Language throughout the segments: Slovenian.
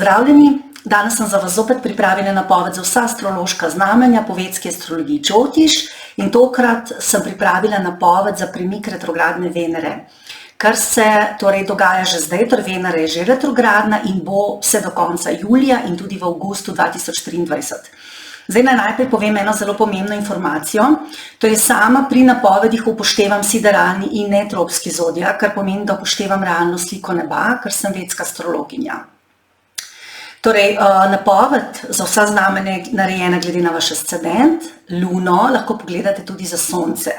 pozdravljeni. Danes sem za vas zopet pripravila napoved za vsa astrološka znamenja po vedski astrologiji Džotiš in tokrat sem pripravila napoved za premik retrogradne Venere, kar se torej dogaja že zdaj, torej Venera je že retrogradna in bo vse do konca julija in tudi v avgustu 2023. Zdaj najprej povem eno zelo pomembno informacijo, torej sama pri napovedih upoštevam sideralni in netropski zodijak, kar pomeni, da upoštevam realno sliko neba, ker sem vedska astrologinja. Torej, napoved za vsa znamenja je narejena glede na vaš ascendent, luno, lahko pogledate tudi za sonce.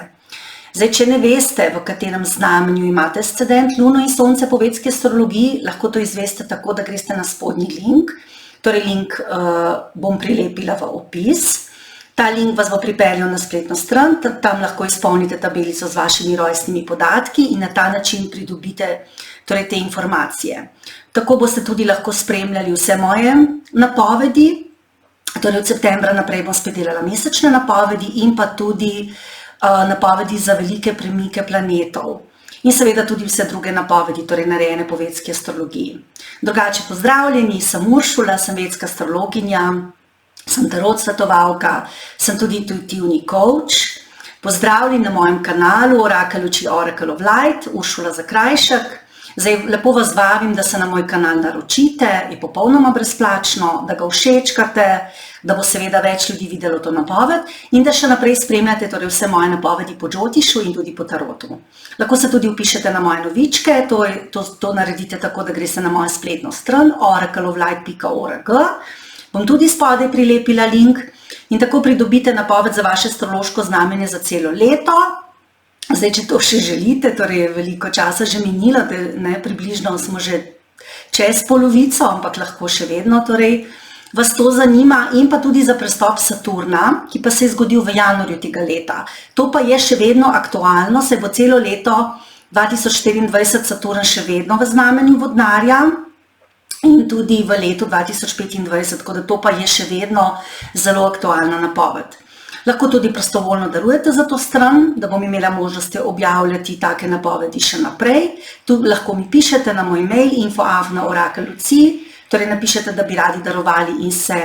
Zdaj, če ne veste, v katerem znamenju imate ascendent, luno in sonce po vedski astrologiji, lahko to izveste tako, da greste na spodnji link. Torej, link bom prilepila v opis. Ta link vas bo pripeljal na spletno stran, tam lahko izpolnite tabelico z vašimi rojstnimi podatki in na ta način pridobite torej, te informacije. Tako boste tudi lahko spremljali vse moje napovedi, torej od septembra naprej bom spet delala mesečne napovedi in pa tudi napovedi za velike premike planetov. In seveda tudi vse druge napovedi, torej narejene po vedski astrologiji. Drugače pozdravljeni, sem Uršula, sem vedska astrologinja, sem tarot svetovalka, sem tudi intuitivni coach. Pozdravljeni na mojem kanalu Oracle oči Oracle of Light, Uršula Zakrajšek. Zdaj, lepo vas vabim, da se na moj kanal naročite, je popolnoma brezplačno, da ga všečkate, da bo seveda več ljudi videlo to napoved in da še naprej spremljate torej vse moje napovedi po Džotišu in tudi po tarotu. Lahko se tudi vpišete na moje novičke, to naredite tako, da greste na mojo spletno stran oracleoflight.org. Bom tudi spodaj prilepila link in tako pridobite napoved za vaše astrološko znamenje za celo leto. Zdaj, če to še želite, torej je veliko časa že minilo, približno smo že čez polovico, ampak lahko še vedno torej vas to zanima in pa tudi za prestop Saturna, ki pa se je zgodil v januarju tega leta. To pa je še vedno aktualno, se bo celo leto 2024 Saturn še vedno v znamenju vodnarja in tudi v letu 2025, tako da to pa je še vedno zelo aktualna napoved. Lahko tudi prostovoljno darujete za to stran, da bom imela možnost objavljati take napovedi še naprej. Tu lahko mi pišete na moj mail info@oracle.si, torej napišete, da bi radi darovali in se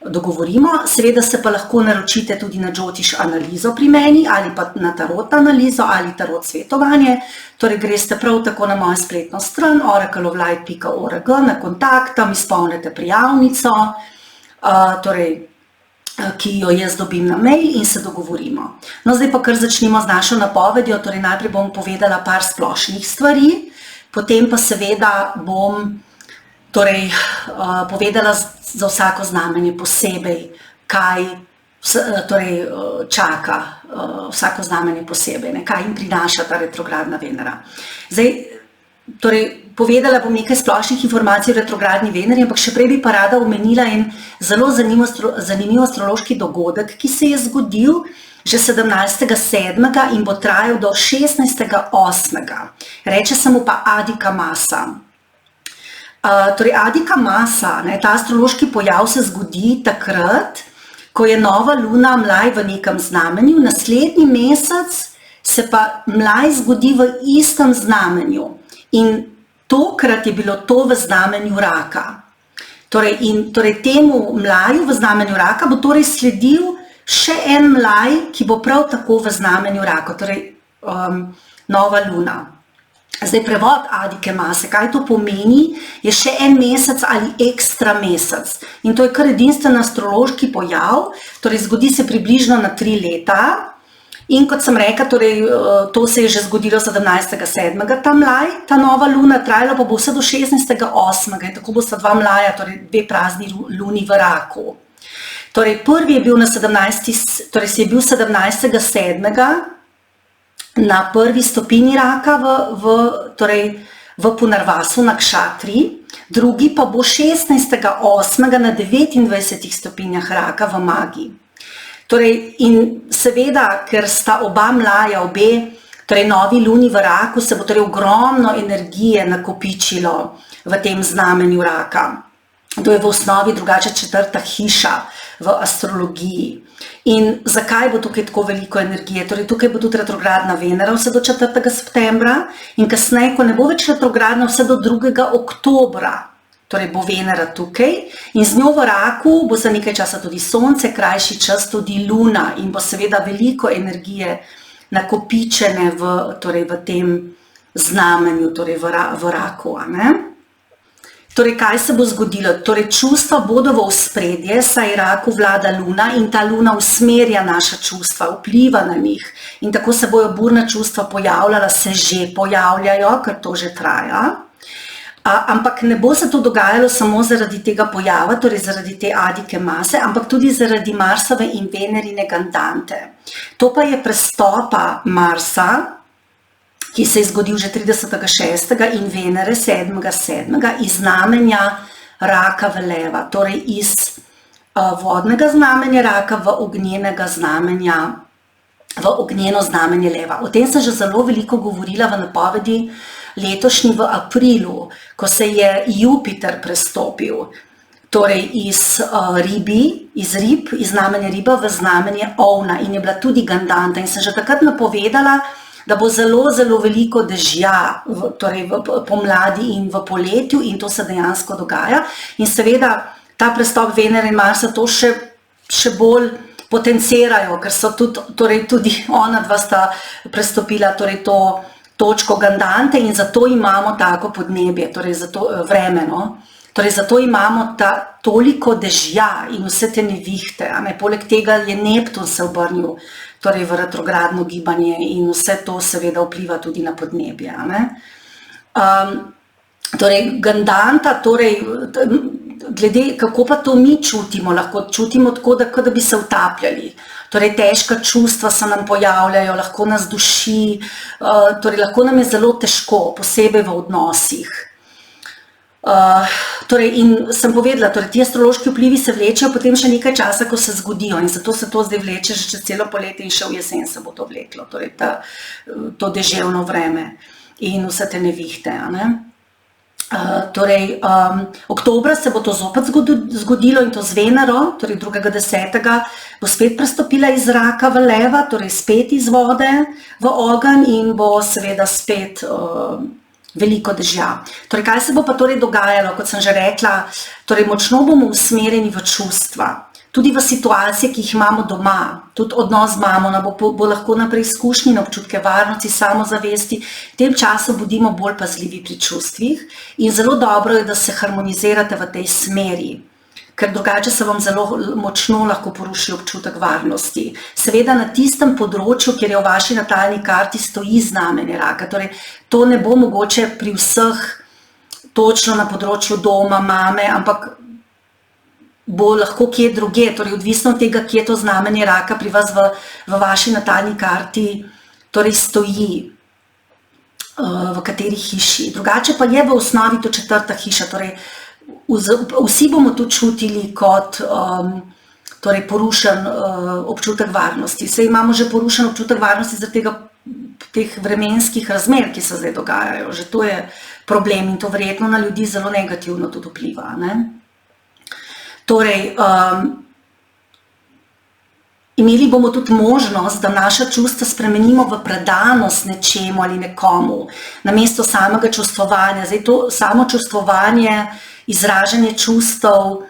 dogovorimo. Seveda se pa lahko naročite tudi na Džotiš analizo pri meni ali pa na tarot analizo ali tarot svetovanje. Torej greste prav tako na mojo spletno stran oracleoflight.org, na kontakt, tam izpolnite prijavnico, torej ki jo jaz dobim na mail in se dogovorimo. No, zdaj pa kar začnimo z našo napovedjo, torej najprej bom povedala par splošnih stvari, potem pa seveda bom torej povedala za vsako znamenje posebej, kaj torej čaka vsako znamenje posebej, kaj jim prinaša ta retrogradna Venera. Zdaj, torej, povedala bom nekaj splošnih informacij o retrogradni Veneri, ampak še prej bi pa rada omenila en zelo zanimiv astrološki dogodek, ki se je zgodil že 17.7. in bo trajal do 16.8. Reče se mu pa Adhika Masa. Torej, Adhika Masa, ta astrološki pojav se zgodi takrat, ko je nova luna mlaj v nekem znamenju, naslednji mesec se pa mlaj zgodi v istem znamenju. In tokrat je bilo to v znamenju raka. Torej temu mlaju v znamenju raka bo torej sledil še en mlaj, ki bo prav tako v znamenju raka, torej nova luna. Zdaj prevod Adhike Mase, kaj to pomeni, je še en mesec ali ekstra mesec. In to je kar edinstven astrološki pojav, torej zgodi se približno na 3 leta. In kot sem rekla, torej, to se je že zgodilo 17.7. ta mlaj, ta nova luna, trajala pa bo vse do 16.8. in tako bosta 2 mlaja, torej 2 prazni luni v raku. Torej, prvi je bil na 17.7. na prvi stopinji raka v Punarvasu na Kšatri, drugi pa bo 16.8. na 29 stopinjah raka v Magi. Torej, in seveda, ker sta oba mlaja, torej novi luni v raku, se bo torej ogromno energije nakopičilo v tem znamenju raka. To je v osnovi drugače 4. hiša v astrologiji. In zakaj bo tukaj tako veliko energije? Torej, tukaj bo tudi retrogradna Venera vse do 4. septembra in kasneje, ko ne bo več retrogradna, vse do 2. oktobra. torej bo Venera tukaj in z njo v raku bo za nekaj časa tudi Sonce, krajši čas tudi Luna in bo seveda veliko energije nakopičene torej v tem znamenju, torej v raku. Torej, kaj se bo zgodilo? Torej, čustva bodo v ospredje, saj raku vlada Luna in ta Luna usmerja naša čustva, vpliva na njih. In tako se bojo burna čustva pojavljala, se že pojavljajo, ker to že traja. Ampak ne bo se to dogajalo samo zaradi tega pojava, torej zaradi te adike mase, ampak tudi zaradi Marsove in Venerine gandante. To pa je prestopa Marsa, ki se je zgodil že 30.6. in Venere 7.7. iz znamenja raka v leva, torej iz vodnega znamenja raka v ognjeno znamenje leva. O tem sem že zelo veliko govorila v napovedi letošnji v aprilu, ko se je Jupiter prestopil, torej iz znamenja riba v znamenje ovna in je bila tudi gandanta in sem že takrat napovedala, da bo zelo, zelo veliko dežja, torej v pomladi in v poletju in to se dejansko dogaja. In seveda ta prestop Venere in Marsa to še bolj potencirajo, ker so tudi ona dva sta prestopila torej to točko gandante in zato imamo tako podnebje, torej zato vreme, Torej zato imamo toliko dežja in vse te nevihte. Poleg tega je Neptun se obrnil torej v retrogradno gibanje in vse to seveda vpliva tudi na podnebje. Torej gandanta, glede kako pa to mi čutimo, lahko čutimo tako, da bi se utapljali. Torej težka čustva se nam pojavljajo, lahko nas duši, torej lahko nam je zelo težko, posebej v odnosih. In sem povedala, ti astrološki vplivi se vlečejo potem še nekaj časa, ko se zgodijo in zato se to zdaj vleče že čez celo poletje in še v jesen se bo to vleklo, torej to deževno vreme in vse te nevihte. Oktobra se bo to zopet zgodilo in to z Venero, torej 2.10. bo spet prestopila iz raka v leva, torej spet iz vode v ogenj in bo seveda spet veliko dežja. Torej, kaj se bo pa torej dogajalo, kot sem že rekla, torej močno bomo usmerjeni v čustva, tudi v situacije, ki jih imamo doma, tudi odnos z mamo, bo lahko na preizkušnji, na občutke varnosti, samozavesti, v tem času bodimo bolj pazljivi pri čustvih in zelo dobro je, da se harmonizirate v tej smeri, ker drugače se vam zelo močno lahko poruši občutek varnosti. Seveda na tistem področju, kjer je v vaši natalni karti stoji znamenje raka, torej to ne bo mogoče pri vseh točno na področju doma, mame, ampak bo lahko kje druge, torej odvisno od tega, kje to znamenje raka pri vas v vaši natalni karti torej stoji, v kateri hiši. Drugače pa je v osnovi to 4. hiša, torej vsi bomo tu čutili kot porušen občutek varnosti. Saj imamo že porušen občutek varnosti zaradi teh vremenskih razmer, ki se zdaj dogajajo. Že to je problem in to verjetno na ljudi zelo negativno tudi vpliva. Torej, imeli bomo tudi možnost, da naša čustva spremenimo v predanost nečemu ali nekomu, namesto samega čustvovanja. Zdaj to samo čustvovanje, izražanje čustev,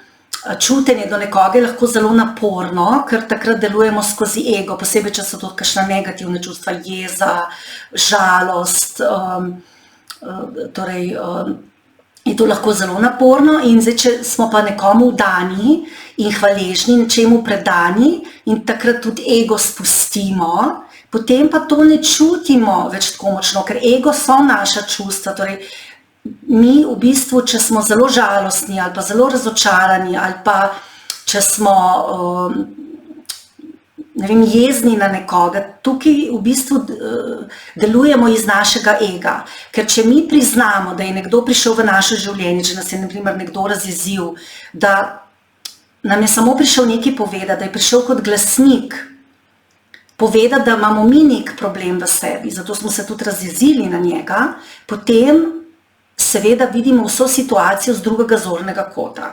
čutenje do nekoga je lahko zelo naporno, ker takrat delujemo skozi ego, posebej, če so to kakšna negativna čustva, jeza, žalost, torej je to lahko zelo naporno in zdaj, če smo pa nekomu vdani in hvaležni, nečemu predani in takrat tudi ego spustimo, potem pa to ne čutimo več tako močno, ker ego so naša čustva, torej mi v bistvu, če smo zelo žalostni ali pa zelo razočarani ali pa če smo jezni na nekoga, tukaj v bistvu delujemo iz našega ega. Ker če mi priznamo, da je nekdo prišel v naše življenje, če nas je na primer nekdo razjezil, da nam je samo prišel nekaj povedati, da je prišel kot glasnik, povedati, da imamo mi nek problem v sebi, zato smo se tudi razjezili na njega, potem seveda vidimo vso situacijo z drugega zornega kota.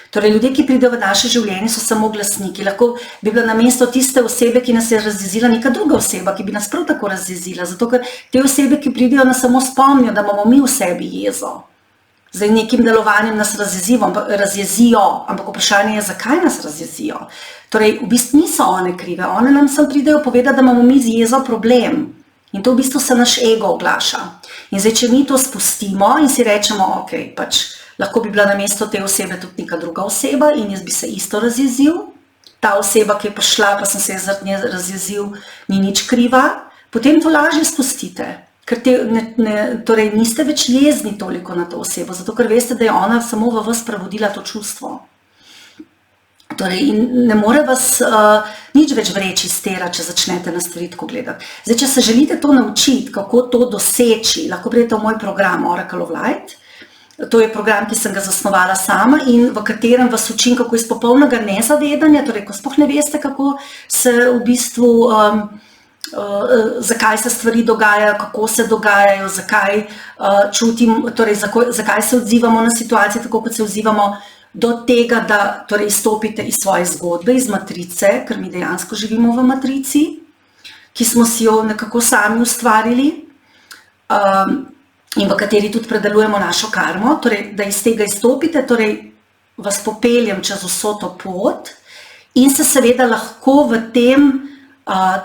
Torej, ljudje, ki pridejo v naše življenje, so samo glasniki. Lahko bi bila namesto tiste osebe, ki nas je razjezila, neka druga oseba, ki bi nas prav tako razjezila. Zato, ker te osebe, ki pridejo, nas samo spomnijo, da imamo mi v sebi jezo. Zdaj, nekim delovanjem nas razjezijo, ampak vprašanje je, zakaj nas razjezijo. Torej, v bistvu niso one krive, one nam sem pridejo povedati, da imamo mi z jezo problem. In to v bistvu se naš ego oglaša. In zdaj, če mi to spustimo in si rečemo, ok, pač lahko bi bila na mesto te osebe tudi neka druga oseba in jaz bi se isto razjezil, ta oseba, ki je prišla, pa sem se zaradi nje razjezil, ni nič kriva, potem to lažje spustite. Ker torej niste več jezni toliko na to osebo, zato ker veste, da je ona samo v vas prevodila to čustvo. Torej, in ne more vas nič več vreči iz tera, če začnete na stvari tako gledati. Zdaj, če se želite to naučiti, kako to doseči, lahko pridete v moj program Oracle of Light. To je program, ki sem ga zasnovala sama in v katerem vas učim, kako iz popolnega nezavedanja, torej, ko sploh ne veste, kako se v bistvu, zakaj se stvari dogajajo, kako se dogajajo, zakaj čutim, torej, zakaj se odzivamo na situacije, tako kot se odzivamo, do tega, da torej izstopite iz svoje zgodbe, iz matrice, ker mi dejansko živimo v matrici, ki smo si jo nekako sami ustvarili in v kateri tudi predelujemo našo karmo, torej, da iz tega izstopite, torej vas popeljem čez vso to pot in se seveda lahko v tem,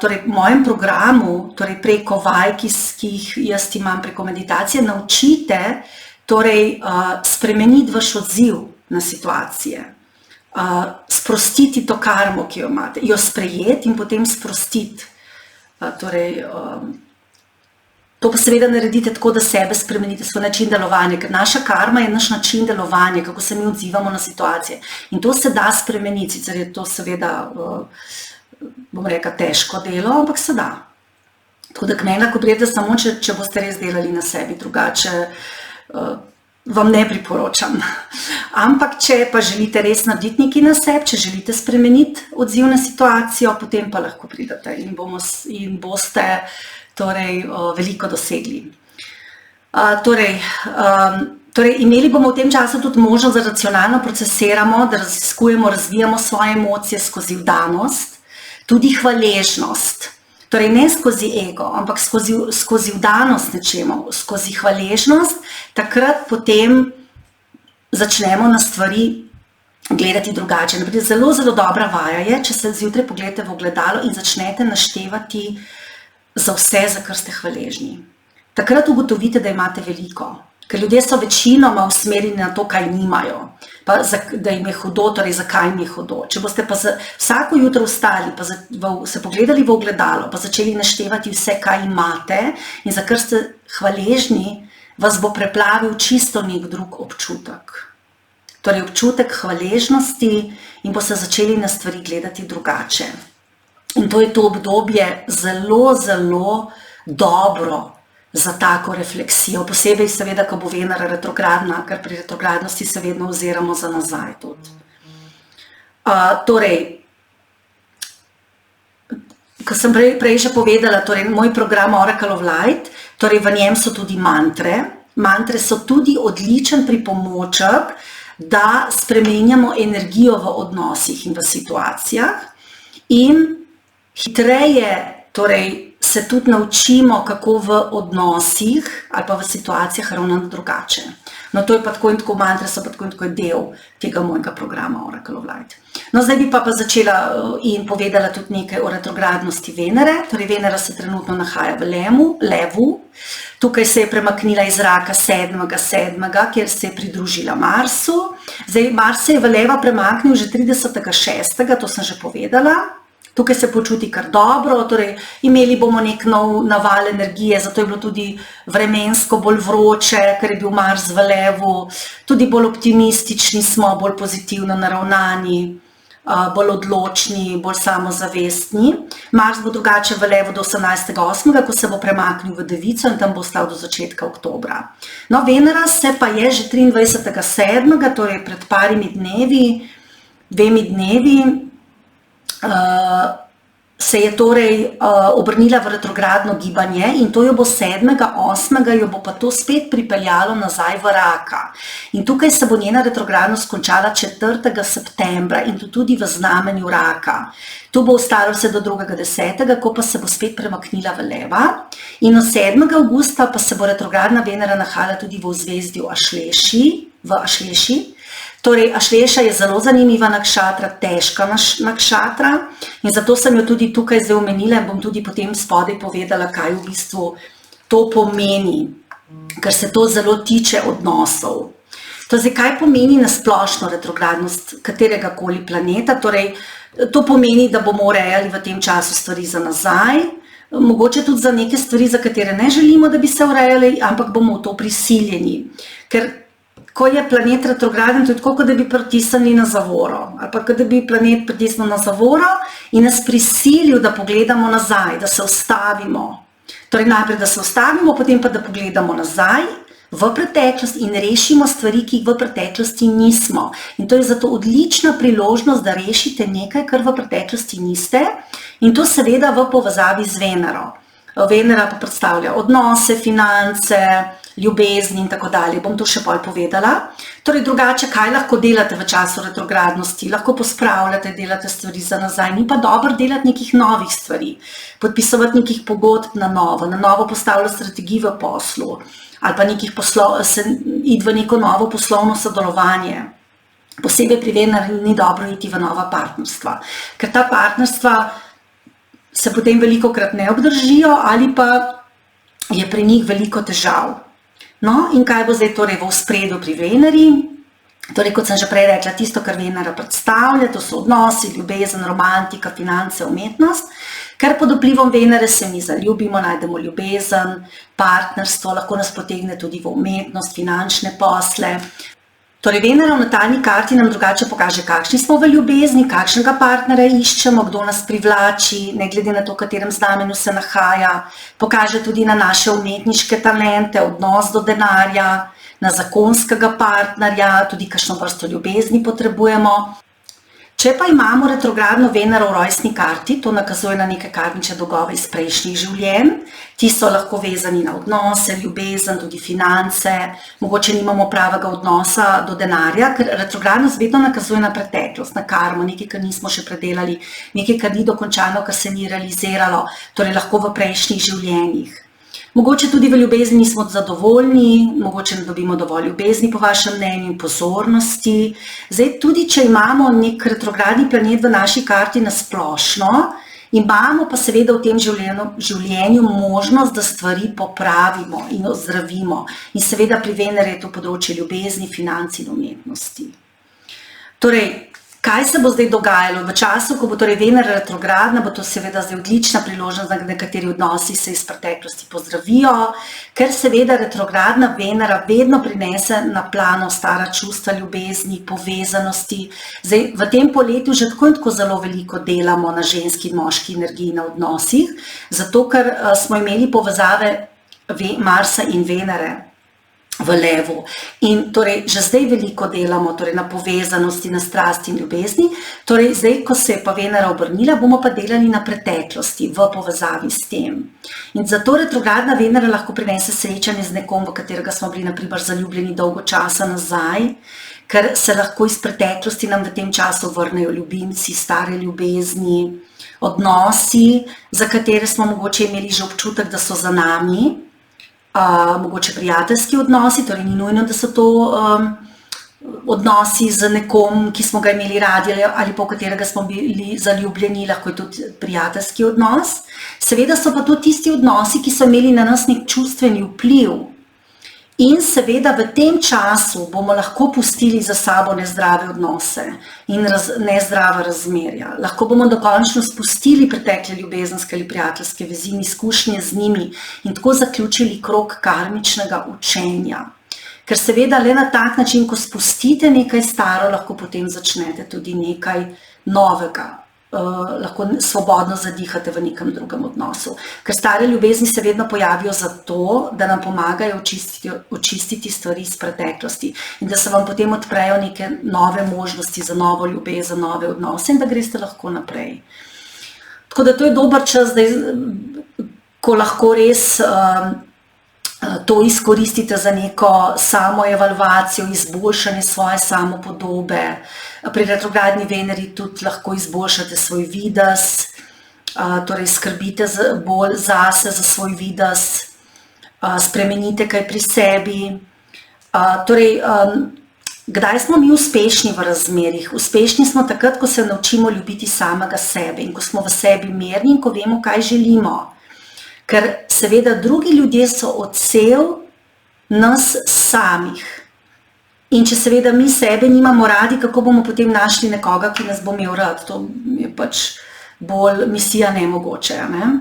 torej mojem programu, torej preko vaj, ki jih jaz imam preko meditacije, naučite torej spremeniti vaš odziv na situacije, sprostiti to karmo, ki jo imate, jo sprejeti in potem sprostiti. Torej, to pa seveda naredite tako, da sebe spremenite, svoj način delovanja, ker naša karma je naš način delovanja, kako se mi odzivamo na situacije. In to se da spremeniti, sicer je to seveda, bom rekla, težko delo, ampak se da. Tako da k meni lahko pridete samo, če boste res delali na sebi, drugače vam ne priporočam. Ampak, če pa želite res narediti nekaj na sebi, če želite spremeniti odziv na situacijo, potem pa lahko pridete in boste torej, veliko dosegli. Torej, imeli bomo v tem času tudi možnost, da racionalno procesiramo, da raziskujemo, razvijamo svoje emocije skozi vdanost, tudi hvaležnost. Torej, ne skozi ego, ampak skozi vdanost nečemu, skozi hvaležnost, takrat potem začnemo na stvari gledati drugače. Naprej, zelo, zelo dobra vaja je, če se zjutraj pogledate v ogledalo in začnete naštevati za vse, za kar ste hvaležni. Takrat ugotovite, da imate veliko, ker ljudje so večinoma usmerjeni na to, kaj nimajo, pa da jim je hudo, torej zakaj jim je hudo. Če boste pa vsako jutro vstali, pa se pogledali v ogledalo, pa začeli naštevati vse, kaj imate in za kar ste hvaležni, vas bo preplavil čisto nek drug občutek. Torej občutek hvaležnosti in boste začeli na stvari gledati drugače. In to je to obdobje zelo, zelo dobro za tako refleksijo, posebej seveda, ko bo Venera retrogradna, ker pri retrogradnosti se vedno oziramo za nazaj tudi. Torej, ko sem prej že povedala, torej moj program Oracle of Light, torej v njem so tudi mantre. Mantre so tudi odličen pripomoček, da spremenjamo energijo v odnosih in v situacijah in hitreje, torej, se tudi naučimo, kako v odnosih ali pa v situacijah ravnati drugače. No, to je pa tako in tako, mantre so pa tako in tako del tega mojega programa Oracle of Light. No, zdaj bi pa začela in povedala tudi nekaj o retrogradnosti Venere. Torej, Venera se trenutno nahaja v Levu. Tukaj se je premaknila iz raka 7.7., kjer se je pridružila Marsu. Zdaj, Mars se je v Leva premaknil že 30.6., to sem že povedala. Tukaj se počuti kar dobro, torej imeli bomo nek nov naval energije, zato je bilo tudi vremensko bolj vroče, ker je bil Mars v Levu, tudi bolj optimistični smo, bolj pozitivno naravnani, bolj odločni, bolj samozavestni. Mars bo drugače v Levu do 18.8., ko se bo premaknil v Devico in tam bo ostal do začetka oktobra. No, Venera se pa je že 23.7., torej pred dvemi dnevi, se je torej obrnila v retrogradno gibanje in to jo bo 7.8. jo bo pa to spet pripeljalo nazaj v raka. In tukaj se bo njena retrogradnost končala 4. septembra in to tudi v znamenju raka. To bo ostalo vse do 2.10., ko pa se bo spet premaknila v leva. In od 7. avgusta pa se bo retrogradna Venera nahajala tudi v zvezdju Ašleši. Torej, Ašleša je zelo zanimiva nakšatra, težka nakšatra in zato sem jo tudi tukaj zdaj omenila in bom tudi potem spodaj povedala, kaj v bistvu to pomeni, ker se to zelo tiče odnosov. To zdaj, kaj pomeni nasplošno retrogradnost kateregakoli planeta? Torej, to pomeni, da bomo urejali v tem času stvari za nazaj, mogoče tudi za neke stvari, za katere ne želimo, da bi se urejali, ampak bomo v to prisiljeni. Ker ko je planet retrograden, to je tako, kot da bi pritisnili na zavoro, ali pa kot da bi planet pritisnil na zavoro in nas prisilil, da pogledamo nazaj, da se ustavimo. Torej najprej, da se ustavimo, potem pa, da pogledamo nazaj v preteklost in rešimo stvari, ki jih v preteklosti nismo. In to je zato odlična priložnost, da rešite nekaj, kar v preteklosti niste in to seveda v povezavi z Venero. Venera pa predstavlja odnose, finance, ljubezni in tako dalje. Bom to še bolj povedala. Torej drugače, kaj lahko delate v času retrogradnosti? Lahko pospravljate, delate stvari za nazaj, ni pa dobro delati nekih novih stvari, podpisovati nekih pogodb na novo postavljati strategijo v poslu ali pa iti v neko novo poslovno sodelovanje. Posebej pri Veneri ni dobro iti v nova partnerstva, ker ta partnerstva se potem velikokrat ne obdržijo ali pa je pri njih veliko težav. No, in kaj bo zdaj torej v ospredju pri Veneri? Torej, kot sem že prej rekla, tisto, kar Venera predstavlja, to so odnosi, ljubezen, romantika, finance, umetnost, ker pod vplivom Venere se mi zaljubimo, najdemo ljubezen, partnerstvo, lahko nas potegne tudi v umetnost, finančne posle. Torej, Venera v natalni karti nam drugače pokaže, kakšni smo v ljubezni, kakšnega partnera iščemo, kdo nas privlači, ne glede na to, v katerem znamenju se nahaja. Pokaže tudi na naše umetniške talente, odnos do denarja, na zakonskega partnerja, tudi kakšno vrsto ljubezni potrebujemo. Če pa imamo retrogradno Venero v rojstni karti, to nakazuje na neke karmične dolgove iz prejšnjih življenj. Ti so lahko vezani na odnose, ljubezen, tudi finance, mogoče nimamo pravega odnosa do denarja, ker retrogradnost vedno nakazuje na preteklost, na karmo, nekaj, kar nismo še predelali, nekaj, kar ni dokončano, kar se ni realiziralo, torej lahko v prejšnjih življenjih. Mogoče tudi v ljubezni nismo zadovoljni, mogoče ne dobimo dovolj ljubezni po vašem mnenju in pozornosti. Zdaj, tudi če imamo nek retrogradni planet v naši karti na splošno, imamo pa seveda v tem življenju možnost, da stvari popravimo in ozdravimo. In seveda pri Veneri je to področje ljubezni, financ in umetnosti. Torej, kaj se bo zdaj dogajalo? V času, ko bo torej Venera retrogradna, bo to seveda zdaj odlična priložnost, da nekateri odnosi se iz preteklosti pozdravijo, ker seveda retrogradna Venera vedno prinese na plano stara čustva, ljubezni, povezanosti. Zdaj, v tem poletju že tako in tako zelo veliko delamo na ženski in moški energiji, na odnosih, zato ker smo imeli povezave Marsa in Venere v levu. In torej že zdaj veliko delamo torej na povezanosti, na strasti in ljubezni. Torej zdaj, ko se je pa Venera obrnila, bomo pa delali na preteklosti v povezavi s tem. In zato retrogradna Venera lahko prinese srečanje z nekom, v katerega smo bili na primer zaljubljeni dolgo časa nazaj, ker se lahko iz preteklosti nam v tem času vrnejo ljubimci, stare ljubezni, odnosi, za katere smo mogoče imeli že občutek, da so za nami. Mogoče prijateljski odnosi, torej ni nujno, da so to odnosi z nekom, ki smo ga imeli radi ali pa v katerega smo bili zaljubljeni, lahko je tudi prijateljski odnos. Seveda so pa to tisti odnosi, ki so imeli na nas nek čustveni vpliv. In seveda v tem času bomo lahko pustili za sabo nezdrave odnose in nezdrava razmerja. Lahko bomo dokončno spustili pretekle ljubezenske ali prijateljske vezi in izkušnje z njimi in tako zaključili krog karmičnega učenja. Ker seveda le na tak način, ko spustite nekaj staro, lahko potem začnete tudi nekaj novega. Lahko svobodno zadihate v nekem drugem odnosu. Ker stare ljubezni se vedno pojavijo zato, da nam pomagajo očistiti stvari iz preteklosti in da se vam potem odprejo neke nove možnosti za novo ljubezen, nove odnose in da greste lahko naprej. Tako da to je dober čas, ko lahko res to izkoristite za neko samoevalvacijo, izboljšanje svoje samopodobe. Pri retrogradni Veneri tudi lahko izboljšate svoj videz, torej skrbite bolj zase, za svoj videz, spremenite kaj pri sebi. Torej, kdaj smo mi uspešni v razmerjih? Uspešni smo takrat, ko se naučimo ljubiti samega sebe in ko smo v sebi mirni in ko vemo, kaj želimo. Ker seveda drugi ljudje so odsev nas samih. In če seveda mi sebe nimamo radi, kako bomo potem našli nekoga, ki nas bo imel rad? To je pač bolj misija nemogoče. Ne?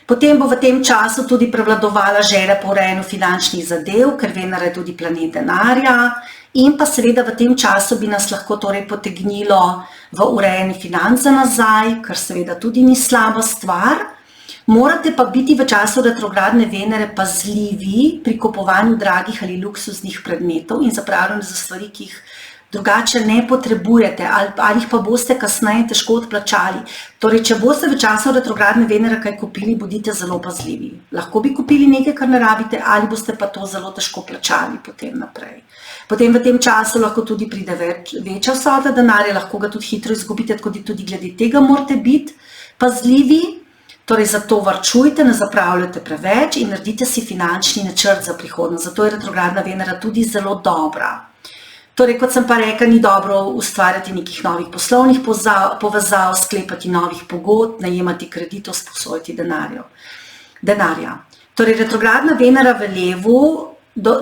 Potem bo v tem času tudi prevladovala želja po urejanju finančnih zadev, ker Venera je tudi planet denarja. In pa seveda v tem času bi nas lahko torej potegnilo v urejanje financ za nazaj, kar seveda tudi ni slaba stvar. Morate pa biti v času retrogradne Venere pazljivi pri kupovanju dragih ali luksuznih predmetov in zapravljanju za stvari, ki jih drugače ne potrebujete ali jih pa boste kasneje težko odplačali. Torej, če boste v času retrogradne Venere kaj kupili, bodite zelo pazljivi. Lahko bi kupili nekaj, kar ne rabite, ali boste pa to zelo težko plačali potem naprej. Potem v tem času lahko tudi pride večja vsota denarja, lahko ga tudi hitro izgubite, tako da tudi glede tega morate biti pazljivi. Torej, zato varčujte, ne zapravljate preveč in naredite si finančni načrt za prihodnost. Zato je retrogradna Venera tudi zelo dobra. Torej, kot sem pa rekla, ni dobro ustvarjati nekih novih poslovnih povezav, sklepati novih pogodb, najemati kreditov, sposojati denarja. Torej, retrogradna Venera v Levu,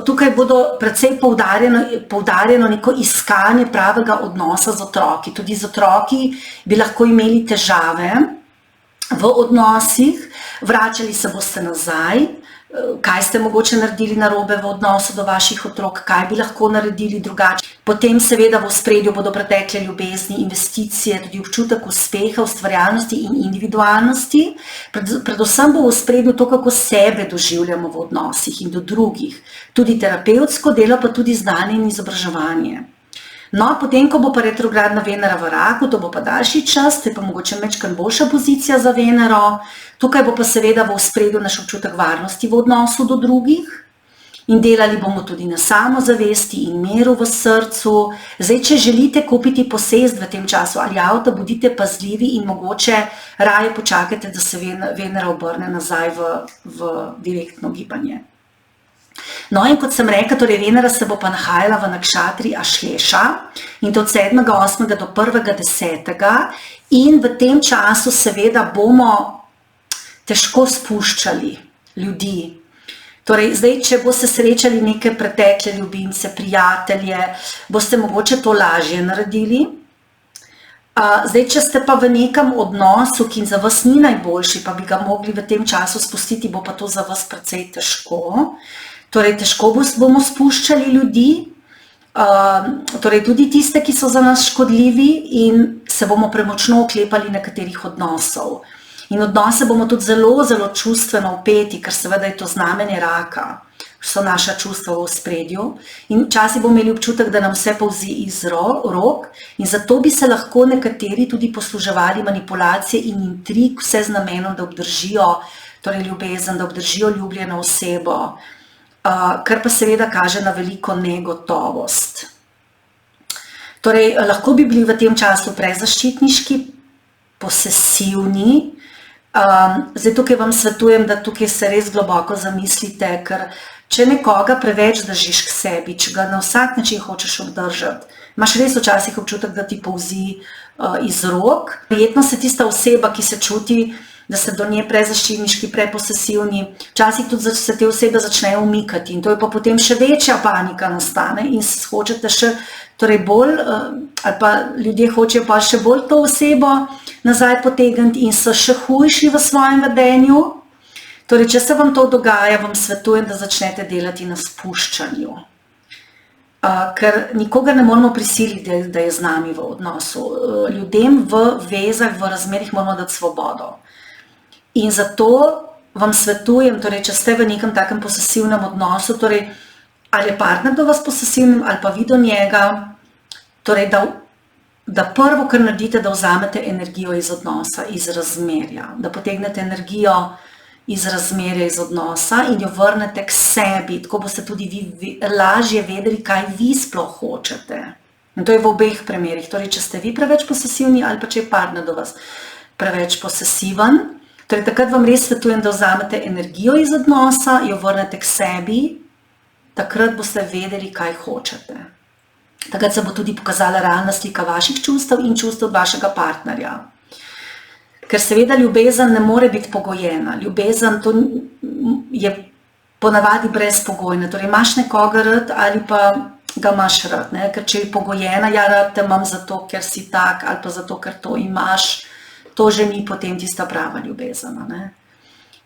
tukaj bodo precej poudarjeno neko iskanje pravega odnosa z otroki. Tudi z otroki bi lahko imeli težave v odnosih, vračali se boste nazaj, kaj ste mogoče naredili narobe v odnosu do vaših otrok, kaj bi lahko naredili drugače. Potem seveda v ospredju bodo pretekle ljubezni, investicije, tudi občutek uspeha, ustvarjalnosti in individualnosti. Predvsem bo v ospredju to, kako sebe doživljamo v odnosih in do drugih. Tudi terapevtsko delo, pa tudi znanje in izobraževanje. No, potem, ko bo pa retrogradna Venera v Raku, to bo pa daljši čas, to je pa mogoče majčkeno boljša pozicija za Venero. Tukaj bo pa seveda v ospredju naš občutek varnosti v odnosu do drugih in delali bomo tudi na samozavesti in miru v srcu. Zdaj, če želite kupiti posest v tem času ali avto, bodite pazljivi in mogoče raje počakajte, da se Venera obrne nazaj v direktno gibanje. No, in kot sem rekla, torej Venera se bo pa nahajala v nakšatri Ašleša in to od 7. 8. do 1. 10. in v tem času seveda bomo težko spuščali ljudi. Torej, zdaj, če boste srečali neke pretekle ljubimce, prijatelje, boste mogoče to lažje naredili. Zdaj, če ste pa v nekem odnosu, ki za vas ni najboljši, pa bi ga mogli v tem času spustiti, bo pa to za vas precej težko. Torej, težko bomo spuščali ljudi, torej tudi tiste, ki so za nas škodljivi in se bomo premočno oklepali nekaterih odnosov. In odnose bomo tudi zelo, zelo čustveno vpeti, ker seveda je to znamenje Raka, so naša čustva v ospredju. In včasih bomo imeli občutek, da nam vse polzi iz rok in zato bi se lahko nekateri tudi posluževali manipulacije in intrig, vse z namenom, da obdržijo torej ljubezen, da obdržijo ljubljeno osebo. Kar pa seveda kaže na veliko negotovost. Torej, lahko bi bili v tem času prezaščitniški, posesivni. Zdaj, tukaj vam svetujem, da tukaj se res globoko zamislite, ker če nekoga preveč držiš k sebi, če ga na vsak način hočeš obdržati, imaš res včasih občutek, da ti polzi iz rok. Verjetno se tista oseba, ki se čuti, da ste do nje prezaščitniški, preposesivni, včasih tudi se te osebe začnejo umikati in to je pa potem še večja panika nastane in hočete še torej bolj, ali pa ljudje hočejo pa še bolj to osebo nazaj potegniti in so še hujši v svojem vedenju. Torej, če se vam to dogaja, vam svetujem, da začnete delati na spuščanju. Ker nikogar ne moramo prisiliti, da je z nami v odnosu. Ljudem v vezah, v razmerih moramo dati svobodo. In zato vam svetujem, torej, če ste v nekem takem posesivnem odnosu, torej, ali je partner do vas posesivnem, ali pa vi do njega, torej, da da prvo, kar naredite, da vzamete energijo iz odnosa, iz razmerja, da potegnete energijo iz razmerja, iz odnosa in jo vrnete k sebi, tako boste tudi vi lažje vedeli, kaj vi sploh hočete. In to je v obeh primerih, torej, če ste vi preveč posesivni ali pa če je partner do vas preveč posesiven, torej takrat vam res svetujem, da vzamete energijo iz odnosa, jo vrnete k sebi, takrat boste vedeli, kaj hočete. Takrat se bo tudi pokazala realna slika vaših čustev in čustev vašega partnerja. Ker seveda ljubezen ne more biti pogojena. Ljubezen to je ponavadi brezpogojna. Torej imaš nekoga rad ali pa ga imaš rad. Ne? Ker če je pogojena, ja rad te imam zato, ker si tak ali pa zato, ker to imaš, to že ni potem tista prava ljubezen. Ne?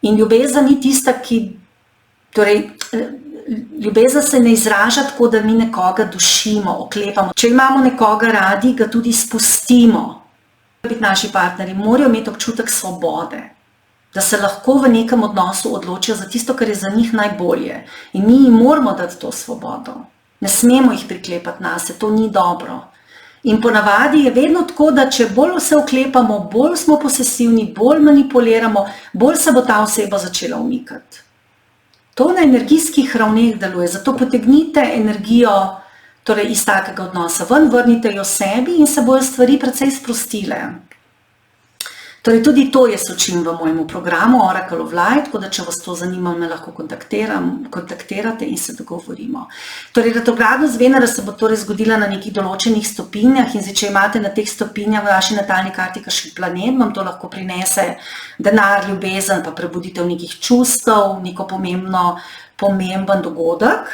In ljubezen ni tista, ki... Torej, ljubezen se ne izraža tako, da mi nekoga dušimo, oklepamo. Če imamo nekoga radi, ga tudi spustimo. Biti naši partnerji morajo imeti občutek svobode, da se lahko v nekem odnosu odločijo za tisto, kar je za njih najbolje. In mi jim moramo dati to svobodo. Ne smemo jih priklepati nase, to ni dobro. In ponavadi je vedno tako, da če bolj se oklepamo, bolj smo posesivni, bolj manipuliramo, bolj se bo ta oseba začela umikati. To na energijskih ravneh deluje, zato potegnite energijo torej iz takega odnosa ven, vrnite jo sebi in se bojo stvari precej sprostile. Torej tudi to jaz učim v mojem programu Oracle of Light, tako da če vas to zanima, me lahko kontaktirate in se dogovorimo. Torej retrogradnost Venere se bo torej zgodila na nekih določenih stopinjah in zdaj, če imate na teh stopinjah v vaši natalni karti kakšen planet, vam to lahko prinese denar, ljubezen, pa prebuditev nekih čustev, neko pomemben dogodek,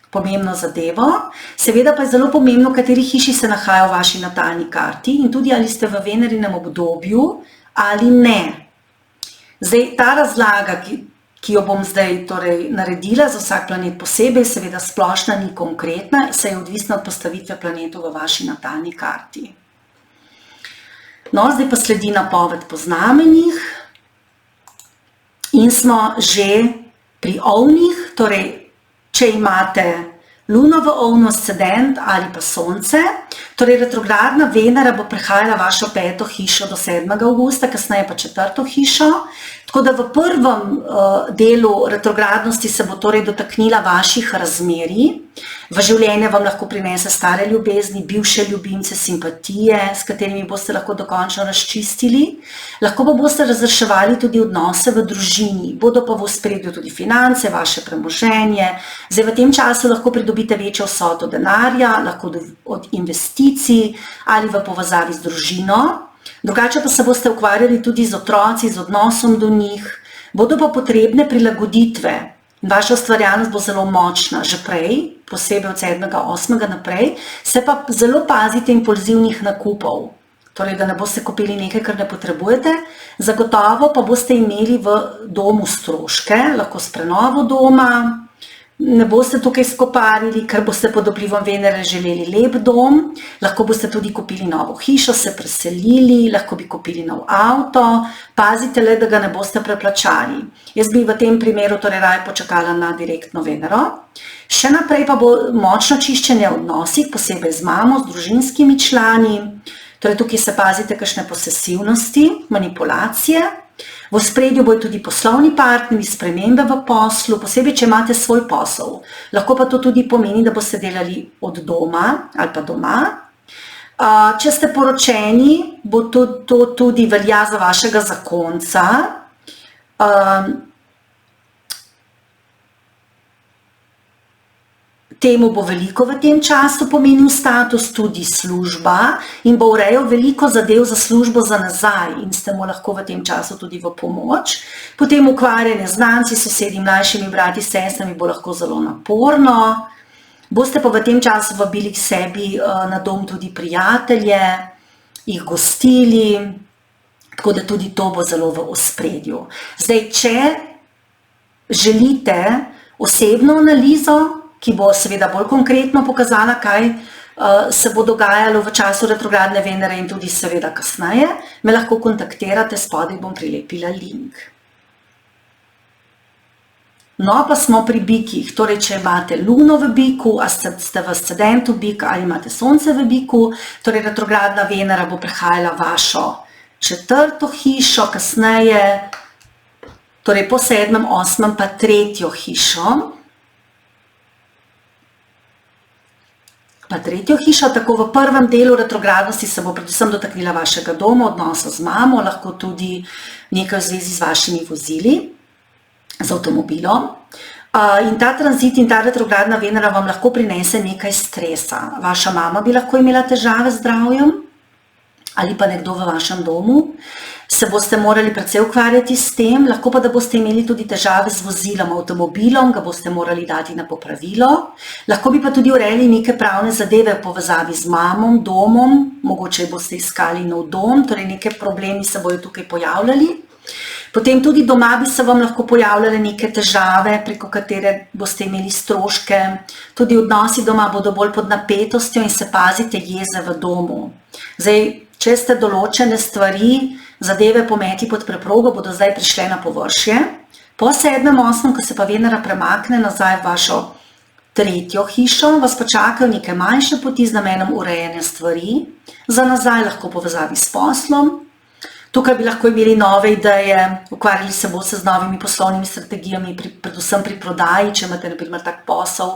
pomembno zadevo. Seveda pa je zelo pomembno, v kateri hiši se nahaja v vaši natalni karti in tudi ali ste v Venerinem obdobju ali ne. Zdaj, ta razlaga, ki jo bom zdaj torej naredila za vsak planet posebej, seveda splošna, ni konkretna, se je odvisna od postavitve planetov v vaši natalni karti. No, zdaj pa sledi napoved po znamenjih in smo že pri ovnih, torej, če imate Luno v ovnu, ascendent ali pa sonce, torej retrogradna Venera bo prehajala vašo 5. hišo do 7. avgusta, kasneje pa 4. hišo, tako da v prvem delu retrogradnosti se bo torej dotaknila vaših razmerij. V življenje vam lahko prinese stare ljubezni, bivše ljubimce, simpatije, s katerimi boste lahko dokončno razčistili. Lahko pa boste razreševali tudi odnose v družini, bodo pa v ospredju tudi finance, vaše premoženje. Zdaj v tem času lahko pridobite večjo vsoto denarja, lahko od investicij ali v povezavi z družino. Drugače pa se boste ukvarjali tudi z otroci, z odnosom do njih. Bodo pa potrebne prilagoditve. Vaša ustvarjalnost bo zelo močna že prej, posebej od 7. 8. naprej, se pa zelo pazite impulzivnih nakupov. Torej, da ne boste kupili nekaj, kar ne potrebujete. Zagotovo pa boste imeli v domu stroške, lahko s prenovo doma. Ne boste tukaj skoparili, ker boste pod vplivom Venere želeli lep dom. Lahko boste tudi kupili novo hišo, se preselili, lahko bi kupili nov avto. Pazite le, da ga ne boste preplačali. Jaz bi v tem primeru torej raje počakala na direktno Venero. Še naprej pa bo močno čiščenje v odnosih, posebej z mamo, z družinskimi člani. Torej tukaj se pazite kakšne posesivnosti, manipulacije. V ospredju bojo tudi poslovni partnerji, spremembe v poslu, posebej, če imate svoj posel. Lahko pa to tudi pomeni, da boste delali od doma ali pa doma. Če ste poročeni, bo to tudi velja za vašega zakonca. Temu bo veliko v tem času pomenil status, tudi služba in bo urejal veliko zadev za službo za nazaj in ste mu lahko v tem času tudi v pomoč. Potem ukvarjanje z znanci, sosedi, mlajšimi brati, sestrami bo lahko zelo naporno. Boste pa v tem času vabili k sebi na dom tudi prijatelje, jih gostili, tako da tudi to bo zelo v ospredju. Zdaj, če želite osebno analizo, ki bo seveda bolj konkretno pokazala, kaj se bo dogajalo v času retrogradne Venere in tudi seveda kasneje, me lahko kontaktirate, spodaj bom prilepila link. No, pa smo pri bikih, torej če imate luno v biku, a ste v ascendentu bik ali imate sonce v biku, torej retrogradna Venera bo prehajala vašo 4. hišo, kasneje, torej po 7., 8. pa 3. hišo. Pa 3. hišo, tako v prvem delu retrogradnosti se bo predvsem dotaknila vašega doma, odnosa z mamo, lahko tudi nekaj v zvezi z vašimi vozili, z avtomobilom. In ta tranzit in ta retrogradna Venera vam lahko prinese nekaj stresa. Vaša mama bi lahko imela težave z zdravjem ali pa nekdo v vašem domu. Se boste morali precej ukvarjati s tem, lahko pa da boste imeli tudi težave z vozilom, avtomobilom, ga boste morali dati na popravilo. Lahko bi pa tudi urejali neke pravne zadeve v povezavi z mamom, domom, mogoče boste iskali nov dom, torej neke problemi se bojo tukaj pojavljali. Potem tudi doma bi se vam lahko pojavljale neke težave, preko katere boste imeli stroške. Tudi odnosi doma bodo bolj pod napetostjo in se pazite jeze v domu. Zdaj, če ste določene stvari, zadeve pometi pod preprogo, bodo zdaj prišle na površje. Po 7., 8., ko se pa Venera premakne nazaj v vašo 3. hišo, vas pa čakajo neke manjše poti z namenom urejanja stvari. Za nazaj lahko povezavi s poslom. Tukaj bi lahko imeli nove ideje, ukvarjali se boste z novimi poslovnimi strategijami, predvsem pri prodaji, če imate na primer tak posel,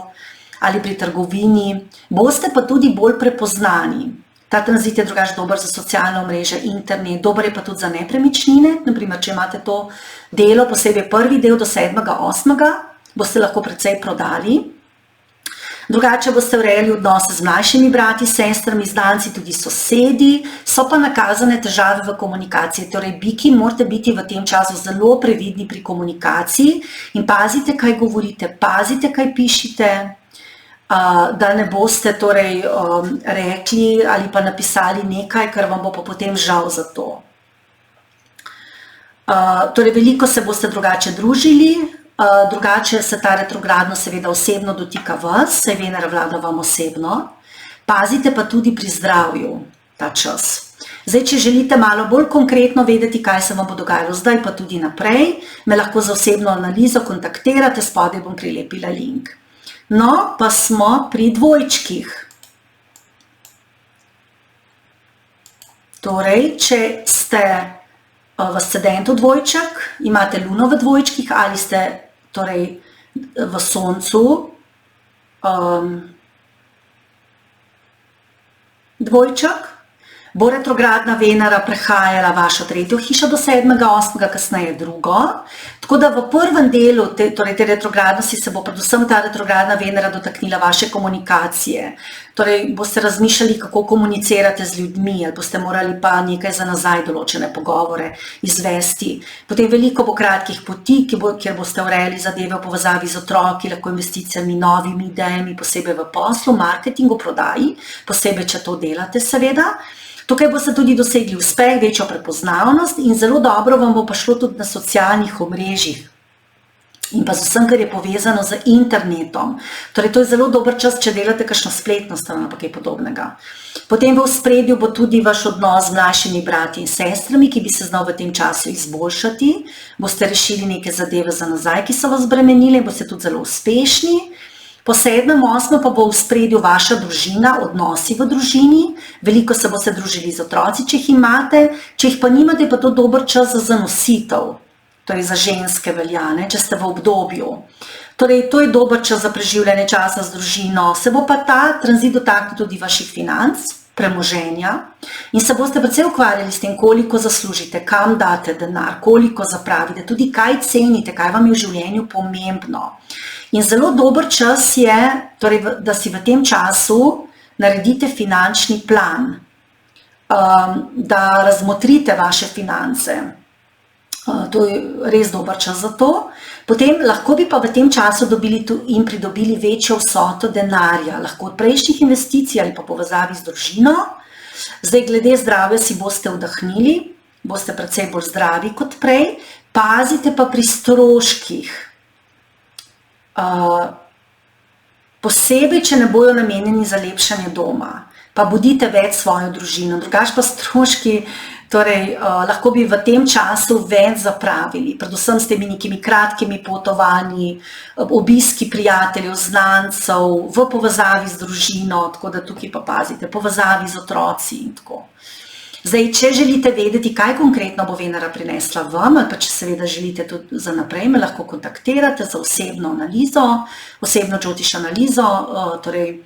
ali pri trgovini. Boste pa tudi bolj prepoznani. Ta tranzit je drugače dober za socialno omrežje, internet, dober je pa tudi za nepremičnine. Na primer, če imate to delo, posebej prvi del do 7., 8., boste lahko precej prodali. Drugače boste urejali odnose z mlajšimi brati, sestrami, znanci, tudi sosedi, so pa nakazane težave v komunikaciji. Torej, biki morate biti v tem času zelo previdni pri komunikaciji in pazite, kaj govorite, pazite, kaj pišite, da ne boste torej rekli ali pa napisali nekaj, kar vam bo pa potem žal za to. Torej, veliko se boste drugače družili. Drugače se ta retrogradno seveda osebno dotika vas, saj Venera vlada vam osebno. Pazite pa tudi pri zdravju ta čas. Zdaj, če želite malo bolj konkretno vedeti, kaj se vam bo dogajalo zdaj, pa tudi naprej, me lahko za osebno analizo kontaktirate, spodaj bom prilepila link. No, pa smo pri dvojčkih. Torej, če ste v ascendentu dvojček, imate luno v dvojčkih ali ste torej v soncu dvojček, bo retrogradna Venera prehajala vašo 3. hišo do 7., 8., kasneje 2. Tako da v prvem delu te retrogradnosti se bo predvsem ta retrogradna Venera dotaknila vaše komunikacije. Torej, boste razmišljali, kako komunicirate z ljudmi, ali boste morali pa nekaj za nazaj določene pogovore izvesti. Potem veliko bo kratkih poti, kjer boste urejali zadeve v povezavi z otroki, lahko investicijami, novimi idejami, posebej v poslu, marketingu, prodaji, posebej, če to delate seveda. Tukaj boste tudi dosegli uspeh, večjo prepoznavnost in zelo dobro vam bo pa šlo tudi na socialnih omrežjih in pa z vsem, kar je povezano z internetom. Torej, to je zelo dober čas, če delate kakšno spletno stran ali kaj podobnega. Potem v ospredju bo tudi vaš odnos z mlajšimi brati in sestrami, ki bi se znal v tem času izboljšati. Boste rešili neke zadeve za nazaj, ki so vas bremenile in boste tudi zelo uspešni. Po 7., 8. pa bo v ospredju vaša družina, odnosi v družini, veliko se boste družili z otroci, če jih imate, če jih pa nimate, pa to dober čas za zanositev, torej za ženske veljane, če ste v obdobju. Torej, to je dober čas za preživljanje časa z družino, se bo pa ta tranzit dotaknil tudi vaših financ, premoženja in se boste predvsem ukvarjali s tem, koliko zaslužite, kam date denar, koliko zapravite, tudi kaj cenite, kaj vam je v življenju pomembno. In zelo dober čas je, torej, da si v tem času naredite finančni plan, da razmotrite vaše finance. To je res dober čas za to. Potem lahko bi pa v tem času dobili in pridobili večjo vsoto denarja, lahko od prejšnjih investicij ali pa povezavi z družino. Zdaj, glede zdravja si boste vdahnili, boste precej bolj zdravi kot prej. Pazite pa pri stroških. Posebej, če ne bojo namenjeni za lepšanje doma, pa bodite več svojo družino, drugače pa stroški Torej, lahko bi v tem času več zapravili, predvsem s temi nekimi kratkimi potovanji, obiski prijateljev, znancev, v povezavi z družino, tako da tukaj pa pazite, povezavi z otroci in tako. Zdaj, če želite vedeti, kaj konkretno bo Venera prinesla vam, ali pa če seveda želite tudi za naprej, me lahko kontaktirate za osebno analizo, osebno Jyotish analizo, torej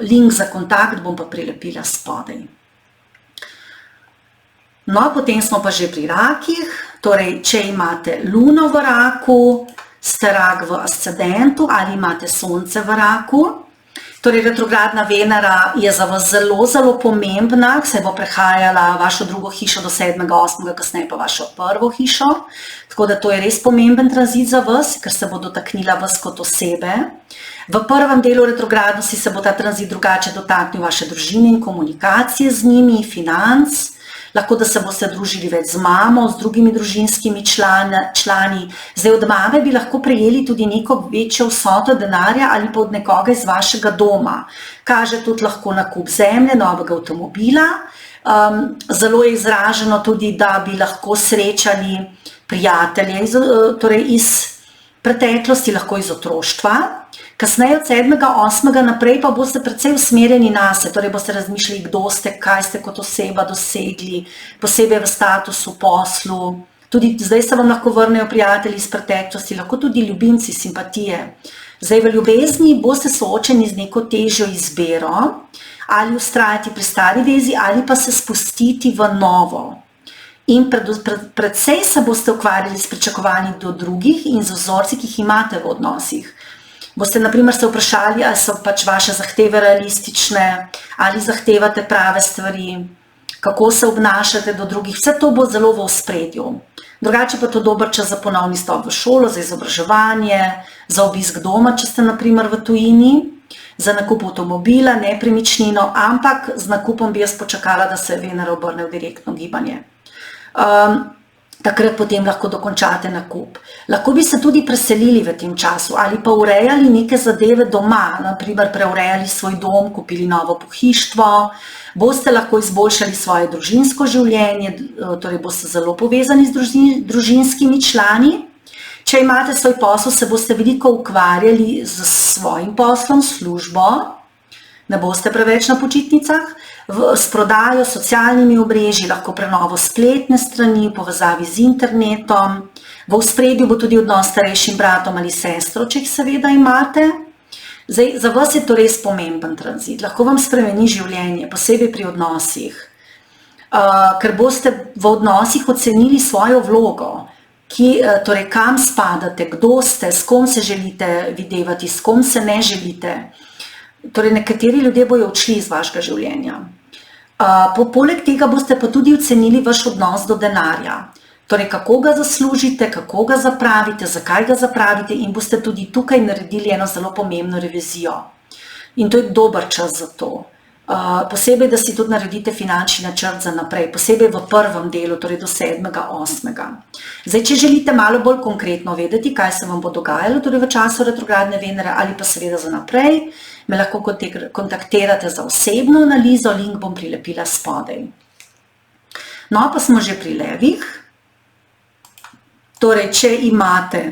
link za kontakt bom pa prilepila spodaj. No, potem smo pa že pri rakih, torej, če imate luno v raku, ste rak v ascendentu ali imate sonce v raku, torej retrogradna Venera je za vas zelo, zelo pomembna, saj bo prehajala vašo drugo hišo do 7., 8., kasneje pa vašo prvo hišo, tako da to je res pomemben tranzit za vas, ker se bo dotaknila vas kot osebe. V prvem delu retrogradnosti se bo ta tranzit drugače dotaknil vaše družine in komunikacije z njimi, financ, lahko da se boste družili več z mamo, z drugimi družinskimi člani. Zdaj od mame bi lahko prejeli tudi neko večjo vsoto denarja ali pa od nekoga iz vašega doma. Kaže tudi lahko nakup zemlje, novega avtomobila. Zelo je izraženo tudi, da bi lahko srečali prijatelje, torej iz preteklosti, lahko iz otroštva. Kasneje od 7., 8. naprej pa boste precej usmerjeni nase, torej boste razmišljali, kdo ste, kaj ste kot oseba dosegli, posebej v statusu, poslu. Tudi zdaj se vam lahko vrnejo prijatelji iz preteklosti, lahko tudi ljubimci, simpatije. Zdaj v ljubezni boste soočeni z neko težjo izbiro, ali vztrajati pri stari vezi, ali pa se spustiti v novo. In predvsej se boste ukvarjali s pričakovanji do drugih in z vzorci, ki jih imate v odnosih. Boste na primer se vprašali, ali so pač vaše zahteve realistične, ali zahtevate prave stvari, kako se obnašate do drugih, vse to bo zelo v ospredju. Drugače pa to dober čas za ponovni stop v šolo, za izobraževanje, za obisk doma, če ste na primer v tujini, za nakup avtomobila, nepremičnino, ampak z nakupom bi jaz počakala, da se Venera obrne v direktno gibanje. Takrat potem lahko dokončate nakup. Lahko bi se tudi preselili v tem času ali pa urejali neke zadeve doma, na primer preurejali svoj dom, kupili novo pohištvo, boste lahko izboljšali svoje družinsko življenje, torej boste zelo povezani z družinskimi člani. Če imate svoj posel, se boste veliko ukvarjali z svojim poslom, službo, ne boste preveč na počitnicah, s prodajo, socialnimi omrežji, lahko prenovo spletne strani, povezavi z internetom. V ospredju bo tudi odnos s starejšim bratom ali sestro, če jih seveda imate. Zdaj, za vas je to res pomemben tranzit, lahko vam spremeni življenje, posebej pri odnosih, ker boste v odnosih ocenili svojo vlogo, torej kam spadate, kdo ste, s kom se želite videvati, s kom se ne želite. Torej, nekateri ljudje bojo odšli iz vašega življenja. Poleg tega boste pa tudi ocenili vaš odnos do denarja. Torej, kako ga zaslužite, kako ga zapravite, zakaj ga zapravite in boste tudi tukaj naredili eno zelo pomembno revizijo. In to je dober čas za to. Posebej, da si tudi naredite finančni načrt za naprej, posebej v prvem delu, torej do 7., 8. Zdaj, če želite malo bolj konkretno vedeti, kaj se vam bo dogajalo torej v času retrogradne Venere ali pa seveda za naprej, me lahko kontaktirate za osebno analizo, link bom prilepila spodaj. No, pa smo že pri levih. Torej, če imate